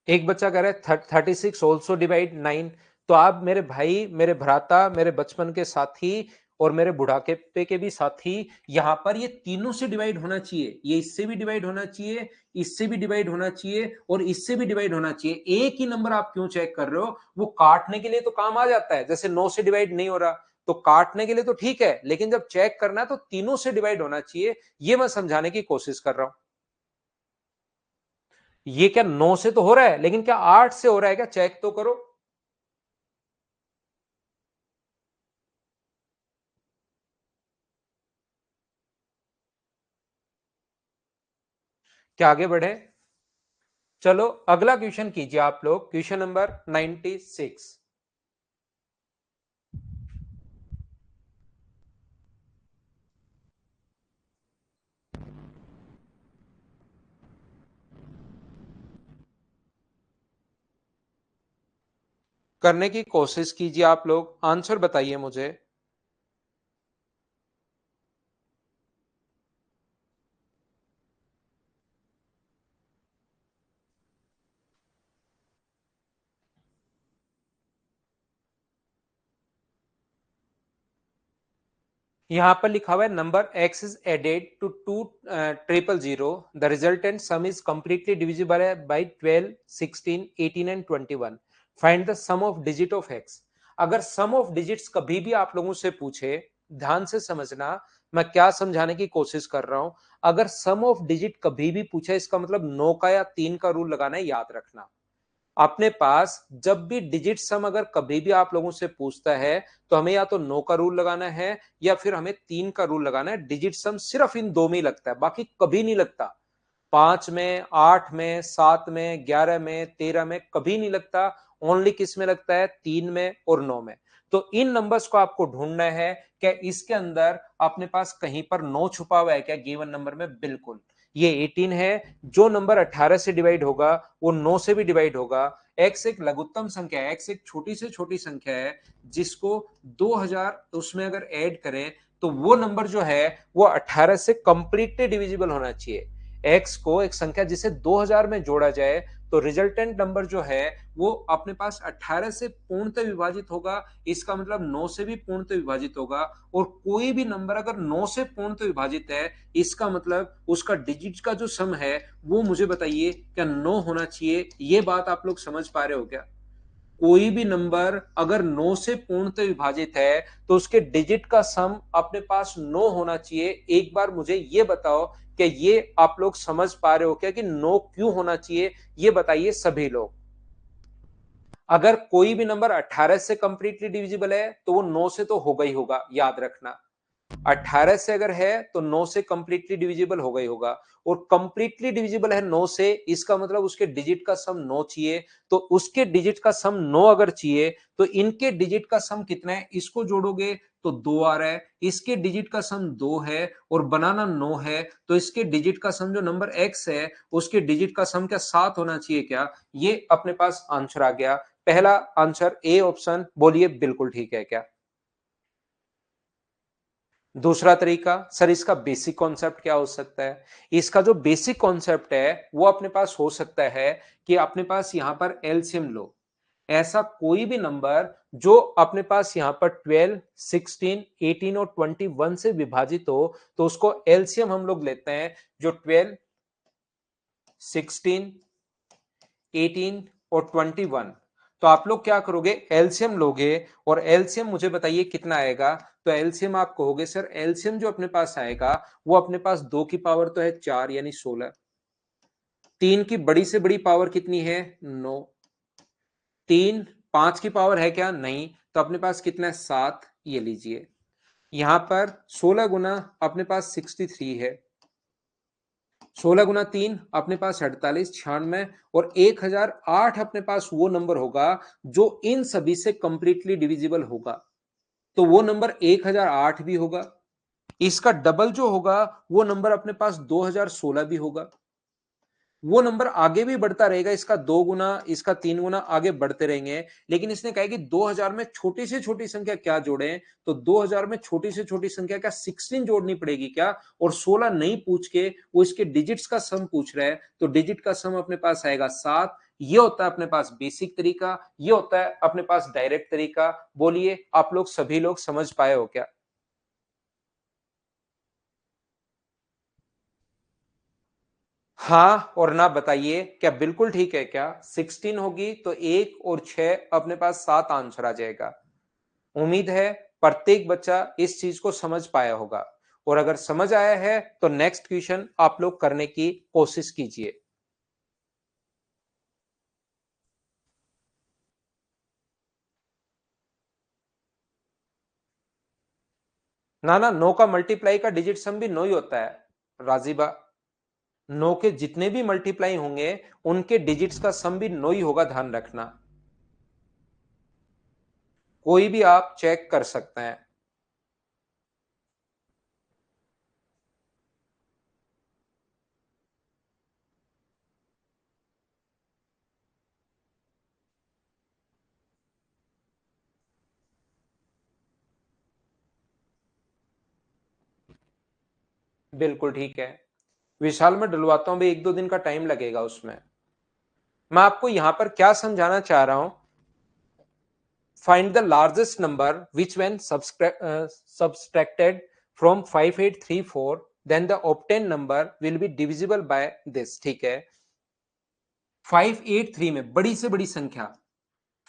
एक बच्चा कह रहा है 36 ऑल्सो डिवाइड 9। तो आप मेरे भाई, मेरे भ्राता, मेरे बचपन के साथी और मेरे बुढ़ापे के भी साथी, यहां पर ये तीनों से डिवाइड होना चाहिए। ये इससे भी डिवाइड होना चाहिए, इससे भी डिवाइड होना चाहिए और इससे भी डिवाइड होना चाहिए। एक ही नंबर आप क्यों चेक कर रहे हो? वो काटने के लिए तो काम आ जाता है। जैसे 9 से डिवाइड नहीं हो रहा, तो काटने के लिए तो ठीक है, लेकिन जब चेक करना है तो तीनों से डिवाइड होना चाहिए। ये मैं समझाने की कोशिश कर रहा हूं। ये क्या 9 से तो हो रहा है, लेकिन क्या 8 से हो रहा है क्या? चेक तो करो। क्या आगे बढ़े? चलो अगला क्वेश्चन कीजिए आप लोग, क्वेश्चन नंबर 96। करने की कोशिश कीजिए आप लोग, आंसर बताइए मुझे। यहां पर लिखा हुआ है number x is added to 2 0 0 the resultant sum is completely divisible by 12 16 18 and 21। Find the sum of digit of x। अगर सम ऑफ डिजिट्स कभी भी आप लोगों से पूछे, ध्यान से समझना मैं क्या समझाने की कोशिश कर रहा हूं। अगर सम ऑफ डिजिट कभी भी पूछे, इसका मतलब 9 का या 3 का रूल लगाना है, याद रखना। अपने पास जब भी डिजिट सम अगर कभी भी आप लोगों से पूछता है, तो हमें या तो 9 का रूल लगाना है या फिर हमें 3 का रूल लगाना है। डिजिट सम सिर्फ इन दो में ही लगता है, बाकी कभी नहीं लगता। 5 में, 8 में, 7 में, 11 में, 13 में कभी नहीं लगता। ओनली किस में लगता है? 3 में और 9 में। तो इन नंबर्स को आपको ढूंढना है। क्या इसके अंदर अपने पास कहीं पर 9 छुपा हुआ है क्या गिवन नंबर में? बिल्कुल। ये 18 है। जो नंबर 18 से डिवाइड होगा वो 9 से भी डिवाइड होगा। एक्स एक लघुत्तम संख्या है, एक्स एक छोटी से छोटी संख्या है, जिसको 2000 उसमें अगर ऐड करें तो वो नंबर जो है वो 18 से कंप्लीटली डिविजिबल होना चाहिए। एक्स को एक संख्या जिसे 2000 में जोड़ा जाए तो रिजल्टेंट नंबर जो है वो अपने पास 18 से पूर्णतः विभाजित होगा। इसका मतलब 9 से भी पूर्णतः विभाजित होगा। और कोई भी नंबर अगर 9 से पूर्णतः विभाजित है, इसका मतलब उसका डिजिट का जो सम है वो मुझे बताइए क्या 9 होना चाहिए। ये बात आप लोग समझ पा रहे हो क्या? कोई भी नंबर अगर 9 से पूर्णतः विभाजित है तो उसके डिजिट का सम अपने पास 9 होना चाहिए। एक बार मुझे ये बताओ कि ये आप लोग समझ पा रहे हो क्या कि 9 क्यों होना चाहिए? ये बताइए सभी लोग। अगर कोई भी नंबर 18 से कंप्लीटली डिविजिबल है तो वो 9 से तो होगा ही होगा, याद रखना। 18 से अगर है तो 9 से कंप्लीटली डिविजिबल होगा ही होगा। और कंप्लीटली डिविजिबल है 9 से, इसका मतलब उसके डिजिट का सम 9 चाहिए। तो उसके डिजिट का सम 9 अगर चाहिए तो इनके डिजिट का सम कितना है? इसको जोड़ोगे तो 2 आ रहा है, इसके डिजिट का सम 2 है और बनाना 9 है। तो इसके डिजिट का सम जो नंबर x है उसके डिजिट का सम क्या 7 होना चाहिए क्या? ये अपने पास आंसर आ गया। पहला आंसर ए ऑप्शन, बोलिए बिल्कुल ठीक है क्या? दूसरा तरीका, सर इसका बेसिक कॉन्सेप्ट क्या हो सकता है? इसका जो बेसिक कॉन्सेप्ट है वो अपने पास हो सकता है कि अपने पास यहां पर एलसीएम लो। ऐसा कोई भी नंबर जो अपने पास यहां पर 12 16 18 और 21 से विभाजित हो तो उसको एलसीएम हम लोग लेते हैं। जो 12 16 18 और 21, तो आप लोग क्या करोगे? एलसीएम लोगे और एलसीएम मुझे बताइए कितना आएगा। तो एलसीएम आप कहोगे सर एलसीएम जो अपने पास आएगा वो अपने पास 2 की पावर तो है 4 यानी 16। 3 की बड़ी से बड़ी पावर कितनी है? 9। 3 5 की पावर है क्या? नहीं। तो अपने पास कितना है? 7। ये लीजिए। यहां पर 16 गुना अपने पास 63 है। 16 गुना 3 अपने पास 48 96। और 1008 अपने पास वो नंबर होगा जो इन सभी से कंप्लीटली डिविजिबल होगा। तो वो नंबर 1008 भी होगा। इसका डबल जो होगा वो नंबर अपने पास 2016 भी होगा। वो नंबर आगे भी बढ़ता रहेगा, इसका 2 गुना, इसका 3 गुना आगे बढ़ते रहेंगे। लेकिन इसने कहा कि 2000 में छोटी से छोटी संख्या क्या जोड़ें? तो 2000 में छोटी से छोटी संख्या क्या 16 जोड़नी पड़ेगी क्या? और 16 नहीं पूछ के वो इसके डिजिट्स का सम पूछ रहा है। तो डिजिट का सम अपने पास आएगा 7। ये होता है अपने पास बेसिक तरीका, ये होता है अपने पास डायरेक्ट तरीका। बोलिए आप लोग सभी लोग समझ पाए हो क्या? हाँ और ना बताइए क्या बिल्कुल ठीक है क्या? 16 होगी तो 1 और 6 अपने पास 7 आंसर आ जाएगा। उम्मीद है प्रत्येक बच्चा इस चीज को समझ पाया होगा। और अगर समझ आया है तो नेक्स्ट क्वेश्चन आप लोग करने की कोशिश कीजिए। ना ना, 9 का मल्टीप्लाई का डिजिट सम भी 9 ही होता है राजीबा। 9 के जितने भी मल्टीप्लाई होंगे उनके डिजिट्स का सम भी 9 ही होगा, ध्यान रखना। कोई भी आप चेक कर सकते हैं। बिल्कुल ठीक है, विशाल में डलवाता हूं भाई, 1-2 दिन का टाइम लगेगा उसमें। मैं आपको यहां पर क्या समझाना चाह रहा हूं, find the largest number which when subtracted from 5834 then the obtained number will be divisible by this। ठीक है, 583 में बड़ी से बड़ी संख्या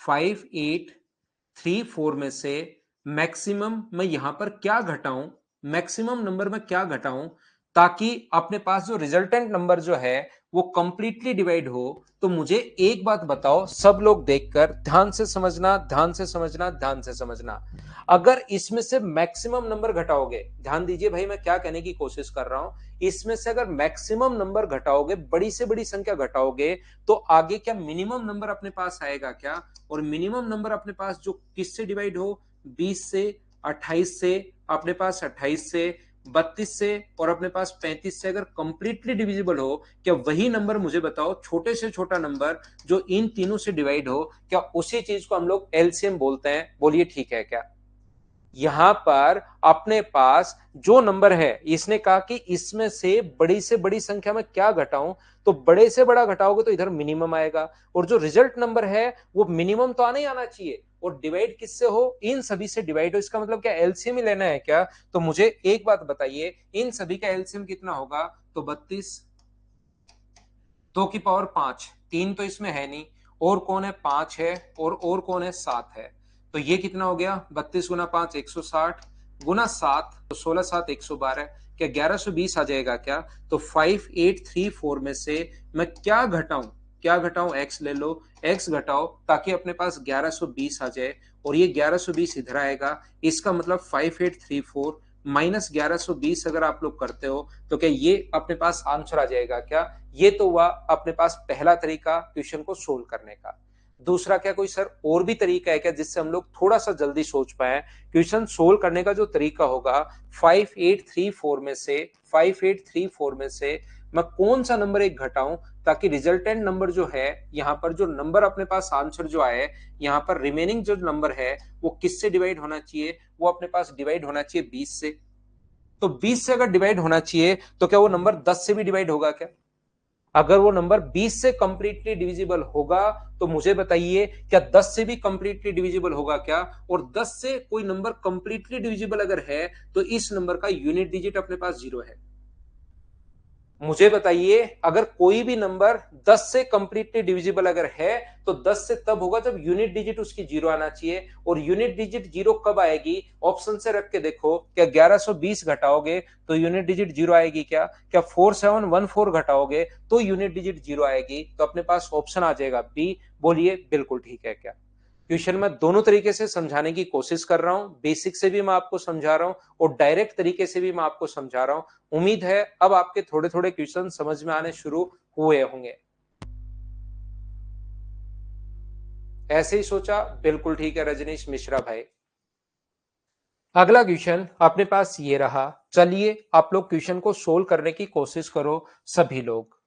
5834 में से मैक्सिमम मैं यहां पर क्या घटाऊं, मैक्सिमम नंबर में क्या घटाऊं ताकि अपने पास जो रिजल्टेंट नंबर जो है वो कंप्लीटली डिवाइड हो। तो मुझे एक बात बताओ, सब लोग देखकर ध्यान से समझना, ध्यान से समझना, ध्यान से समझना। अगर इसमें से मैक्सिमम नंबर घटाओगे, ध्यान दीजिए भाई मैं क्या कहने की कोशिश कर रहा हूं, इसमें से अगर मैक्सिमम नंबर घटाओगे, बड़ी से बड़ी संख्या घटाओगे, तो आगे क्या मिनिमम नंबर अपने पास आएगा क्या? और मिनिमम नंबर अपने पास जो किससे डिवाइड हो, 20 से, 28 से, अपने पास 28 से, 32 से और अपने पास 35 से अगर कंप्लीटली डिविजिबल हो, क्या वही नंबर मुझे बताओ छोटे से छोटा नंबर जो इन तीनों से डिवाइड हो, क्या उसी चीज को हम लोग एलसीएम बोलते हैं? बोलिए ठीक है क्या? यहां पर अपने पास जो नंबर है, इसने कहा कि इसमें से बड़ी संख्या में क्या घटाऊं, तो बड़े से बड़ा घटाओगे तो इधर मिनिमम आएगा, और जो रिजल्ट नंबर है वो मिनिमम तो आना ही आना चाहिए, और डिवाइड किससे हो, इन सभी से डिवाइड हो। इसका मतलब क्या एलसीएम ही लेना है क्या? तो मुझे एक बात बताइए, इन सभी का एलसीएम कितना होगा? तो 32, 2 की पावर 5, 3 तो इसमें है नहीं, और कौन है? 5 है, और कौन है? 7 है। तो ये कितना हो गया? 32 गुना 5 160, गुना 7 तो 16 7 112, क्या 1120 आ जाएगा क्या? तो 5834 में से मैं क्या घटाऊं, क्या घटाऊं? एक्स ले लो, एक्स घटाओ ताकि अपने पास 1120 आ जाए, और ये 1120 इधर आएगा। इसका मतलब 5834 माइनस 1120 अगर आप लोग करते हो तो क्या ये अपने पास आंसर आ जाएगा क्या? ये तो हुआ अपने पास पहला तरीका क्वेश्चन को सोल्व करने का। दूसरा क्या कोई सर और भी तरीका है क्या जिससे हम लोग थोड़ा सा जल्दी सोच पाए? क्वेश्चन सोल्व करने का जो तरीका होगा, 5834 में से 5834 में से मैं कौन सा नंबर एक घटाऊं ताकि रिजल्टेंट नंबर जो है, यहां पर जो नंबर अपने पास आंसर जो आए, यहां पर रिमेनिंग जो नंबर है वो किससे डिवाइड होना चाहिए? वो अपने पास डिवाइड होना चाहिए 20 से। तो 20 से अगर डिवाइड होना चाहिए तो क्या वो नंबर 10 से भी डिवाइड होगा क्या? अगर वो नंबर 20 से कंप्लीटली डिविजिबल होगा तो मुझे बताइए क्या 10 से भी कंप्लीटली डिविजिबल होगा क्या? और 10 से कोई नंबर कंप्लीटली डिविजिबल अगर है तो इस नंबर का यूनिट डिजिट अपने पास 0 है। मुझे बताइए अगर कोई भी नंबर 10 से कंप्लीटली डिविजिबल अगर है तो 10 से तब होगा जब यूनिट डिजिट उसकी 0 आना चाहिए, और यूनिट डिजिट 0 कब आएगी? ऑप्शन से रख के देखो, क्या 1120 घटाओगे तो यूनिट डिजिट 0 आएगी क्या? क्या 4714 घटाओगे तो यूनिट डिजिट 0 आएगी? तो अपने पास ऑप्शन आ जाएगा बी। बोलिए बिल्कुल ठीक है क्या? क्वेश्चन मैं दोनों तरीके से समझाने की कोशिश कर रहा हूं, बेसिक से भी मैं आपको समझा रहा हूं और डायरेक्ट तरीके से भी मैं आपको समझा रहा हूं। उम्मीद है अब आपके थोड़े थोड़े क्वेश्चन समझ में आने शुरू हुए होंगे। ऐसे ही सोचा, बिल्कुल ठीक है रजनीश मिश्रा भाई। अगला क्वेश्चन अपने पास ये रहा, चलिए आप लोग क्वेश्चन को सोल्व करने की कोशिश करो सभी लोग।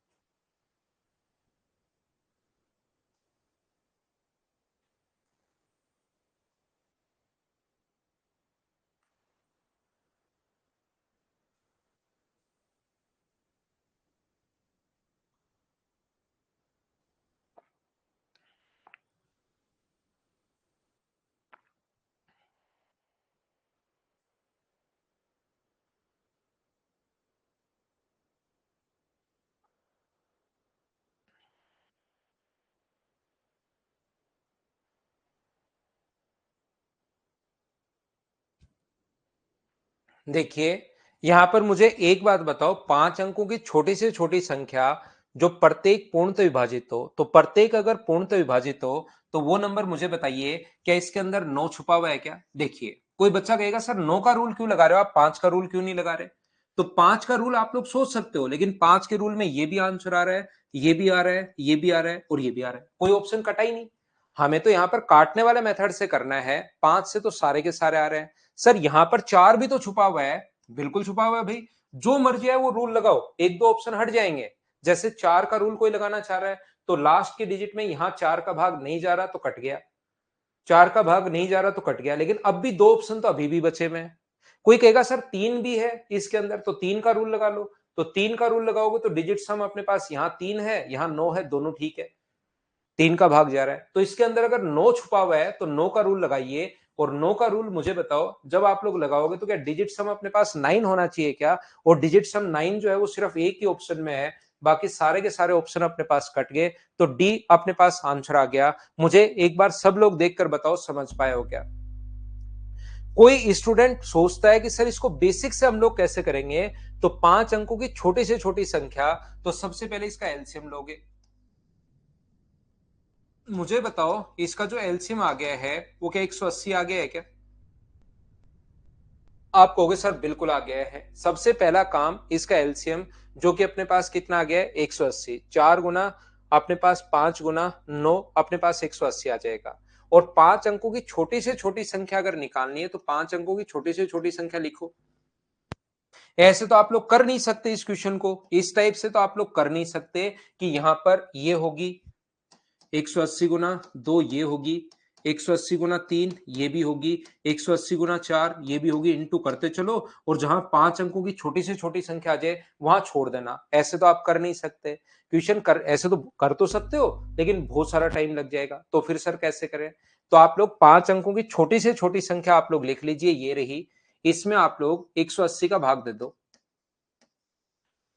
देखिए यहां पर मुझे एक बात बताओ, 5 अंकों की छोटी से छोटी संख्या जो प्रत्येक पूर्णतः विभाजित हो, तो प्रत्येक अगर पूर्णतः विभाजित हो तो वो नंबर मुझे बताइए क्या इसके अंदर 9 छुपा हुआ है क्या? देखिए कोई बच्चा कहेगा सर 9 का रूल क्यों लगा रहे हो आप, 5 का रूल क्यों नहीं लगा रहे? तो 5 का रूल आप लोग सोच सकते हो, लेकिन 5 के रूल में ये भी आंसर आ रहा है, ये भी आ रहा है, ये भी आ रहा है और ये भी आ रहा है, कोई ऑप्शन कटा ही नहीं। हमें तो यहां पर काटने वाले मेथड से करना है। 5 से तो सारे के सारे आ रहे हैं। सर यहां पर 4 भी तो छुपा हुआ है, बिल्कुल छुपा हुआ है भाई। जो मर्जी है वो रूल लगाओ, एक दो ऑप्शन हट जाएंगे। जैसे 4 का रूल कोई लगाना चाह रहा है तो लास्ट के डिजिट में यहां 4 का भाग नहीं जा रहा तो कट गया, 4 का भाग नहीं जा रहा तो कट गया, लेकिन अब भी दो ऑप्शन तो अभी भी बचे हुए हैं। कोई कहेगा सर 3 भी है इसके अंदर, तो 3 का रूल लगा लो। तो 3 का रूल लगाओगे तो डिजिट सम अपने पास यहाँ 3 है, यहाँ 9 है, दोनों ठीक है, 3 का भाग जा रहा है। तो इसके अंदर अगर 9 छुपा हुआ है तो 9 का रूल लगाइए। और 9 का रूल मुझे बताओ, जब आप लोग लगाओगे तो क्या डिजिट सम अपने पास 9 होना चाहिए क्या? और डिजिट सम 9 जो है वो सिर्फ एक ही ऑप्शन में है, बाकी सारे के सारे ऑप्शन अपने पास कट गए, तो डी अपने पास आंसर आ गया। मुझे एक बार सब लोग देखकर बताओ समझ पाए हो क्या? कोई स्टूडेंट सोचता है कि सर इसको बेसिक से हम लोग कैसे करेंगे, तो 5 अंकों की छोटी से छोटी संख्या, तो सबसे पहले इसका एलसीएम लोगे। मुझे बताओ इसका जो एलसीएम आ गया है वो क्या 180 आ गया है क्या? आप कहोगे सर बिल्कुल आ गया है। सबसे पहला काम इसका एलसीएम, जो कि अपने पास कितना आ गया है 180, 4 गुना अपने पास 5 गुना 9, अपने पास 180 आ जाएगा। और 5 अंकों की छोटी से छोटी संख्या अगर निकालनी है तो 5 अंकों की छोटी से छोटी संख्या लिखो। ऐसे तो आप लोग कर नहीं सकते इस क्वेश्चन को, इस टाइप से तो आप लोग कर नहीं सकते कि यहां पर ये होगी 180 गुना 2, ये होगी 180 गुना 3, ये भी होगी 180 गुना 4, ये भी होगी, इनटू करते चलो, और जहां 5 अंकों की छोटी से छोटी संख्या आ जाए वहां छोड़ देना। ऐसे तो आप कर नहीं सकते क्वेश्चन, कर ऐसे तो कर तो सकते हो लेकिन बहुत सारा टाइम लग जाएगा, तो फिर सर कैसे करें? तो आप लोग 5 अंकों की छोटी से छोटी संख्या आप लोग लिख लीजिए, ये रही। इसमें आप लोग 180 का भाग दे दो,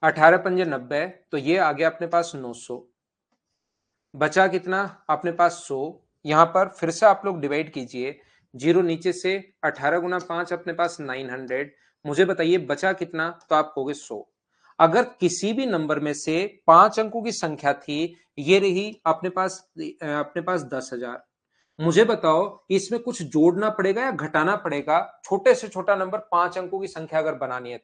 18 पंजे 90, तो ये आ गया अपने पास 900। बचा कितना अपने पास 100। यहां पर फिर से आप लोग डिवाइड कीजिए, जीरो नीचे से, 18 गुना 5 अपने पास 900। मुझे बताइए बचा कितना, तो आप कहोगे 100। अगर किसी भी नंबर में से 5 अंकों की संख्या थी, ये रही अपने पास 10,000। मुझे बताओ इसमें कुछ जोड़ना पड़ेगा या घटाना पड़ेगा? छोटे से छोटा नंबर 5 अंकों की संख्या अगर बनानी है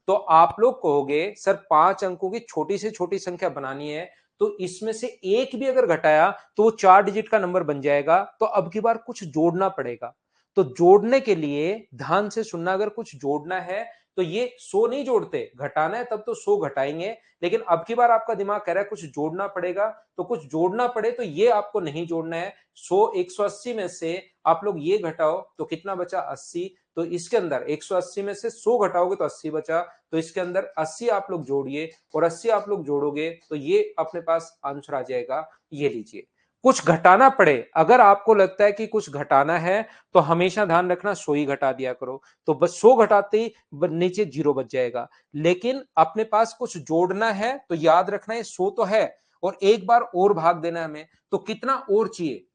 तो आप लोग कहोगे सर 5 अंकों की छोटी से छोटी संख्या बनानी है तो इसमें से एक भी अगर घटाया तो वो 4 डिजिट का नंबर बन जाएगा, तो अब की बार कुछ जोड़ना पड़ेगा। तो जोड़ने के लिए ध्यान से सुनना, अगर कुछ जोड़ना है तो ये 100 नहीं जोड़ते, घटाना है तब तो 100 घटाएंगे, लेकिन अब की बार आपका दिमाग कह रहा है कुछ जोड़ना पड़ेगा, तो कुछ जोड़ना पड़े तो ये आपको नहीं जोड़ना है। 100 180 में से आप लोग ये घटाओ तो कितना बचा 80, तो इसके अंदर 180 में से 100 घटाओगे तो 80 बचा, तो इसके अंदर 80 आप लोग जोड़िए, और 80 आप लोग जोड़ोगे तो ये अपने पास आंसर आ जाएगा, ये लीजिए। कुछ घटाना पड़े, अगर आपको लगता है कि कुछ घटाना है तो हमेशा ध्यान रखना 100 ही घटा दिया करो, तो बस 100 घटाते ही नीचे जीरो बच जाएगा। लेकिन अपने पास कुछ जोड़ना है तो याद रखना है 100 तो है, और एक बार और भाग देना है हमें, तो कितना और चाहिए?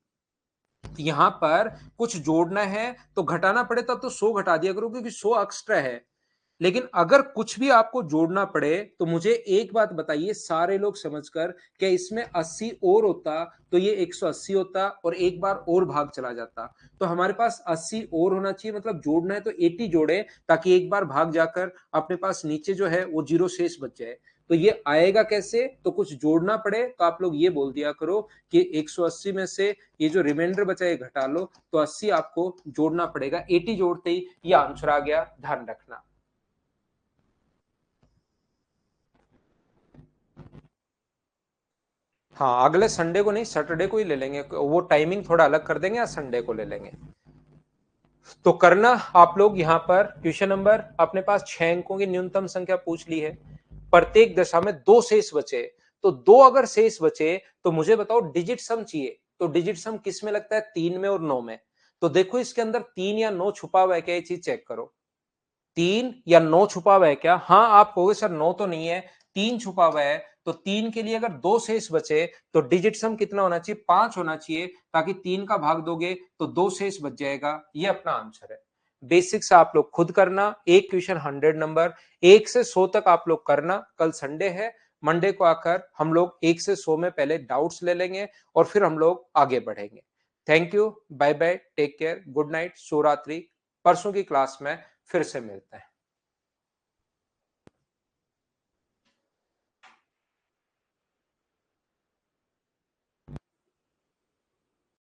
यहां पर कुछ जोड़ना है तो घटाना पड़े तब तो 100 घटा दिया करो क्योंकि 100 एक्स्ट्रा है। लेकिन अगर कुछ भी आपको जोड़ना पड़े तो मुझे एक बात बताइए सारे लोग समझकर, क्या इसमें 80 और होता तो ये 180 होता और एक बार और भाग चला जाता? तो हमारे पास 80 और होना चाहिए, मतलब जोड़ना है तो 80 जोड़े ताकि एक बार भाग जाकर अपने पास नीचे जो है वो जीरो शेष बच जाए। तो ये आएगा कैसे? तो कुछ जोड़ना पड़े तो आप लोग ये बोल दिया करो कि 180 में से ये जो रिमाइंडर बचा है घटा लो, तो 80 आपको जोड़ना पड़ेगा, 80 जोड़ते ही ये आंसर आ गया, ध्यान रखना। हाँ अगले संडे को नहीं, सैटरडे को ही ले लेंगे, वो टाइमिंग थोड़ा अलग कर देंगे या संडे को ले लेंगे। तो करना आप लोग यहाँ पर क्वेश्चन नंबर अपने पास 6 अंकों की न्यूनतम संख्या पूछ ली है, प्रत्येक दशा में 2 शेष बचे, तो 2 अगर शेष बचे तो मुझे बताओ डिजिट सम चाहिए, तो डिजिट सम किस में लगता है? 3 में और 9 में। तो देखो इसके अंदर 3 या 9 छुपा हुआ है क्या, ये चीज चेक करो। 3 या 9 छुपा हुआ है क्या? हाँ आप कहोगे सर 9 तो नहीं है, 3 छुपा हुआ है, तो 3 के लिए अगर 2 शेष बचे तो डिजिट सम कितना होना चाहिए? 5 होना चाहिए, ताकि 3 का भाग दोगे तो 2 शेष बच जाएगा, ये अपना आंसर है। बेसिक से आप लोग खुद करना, एक क्वेश्चन 100 नंबर, 1 से 100 तक आप लोग करना। कल संडे है, मंडे को आकर हम लोग 1 से 100 में पहले डाउट्स ले लेंगे और फिर हम लोग आगे बढ़ेंगे। Thank you, bye bye, take care, good night, शुभ रात्रि। परसों की क्लास में फिर से मिलते हैं।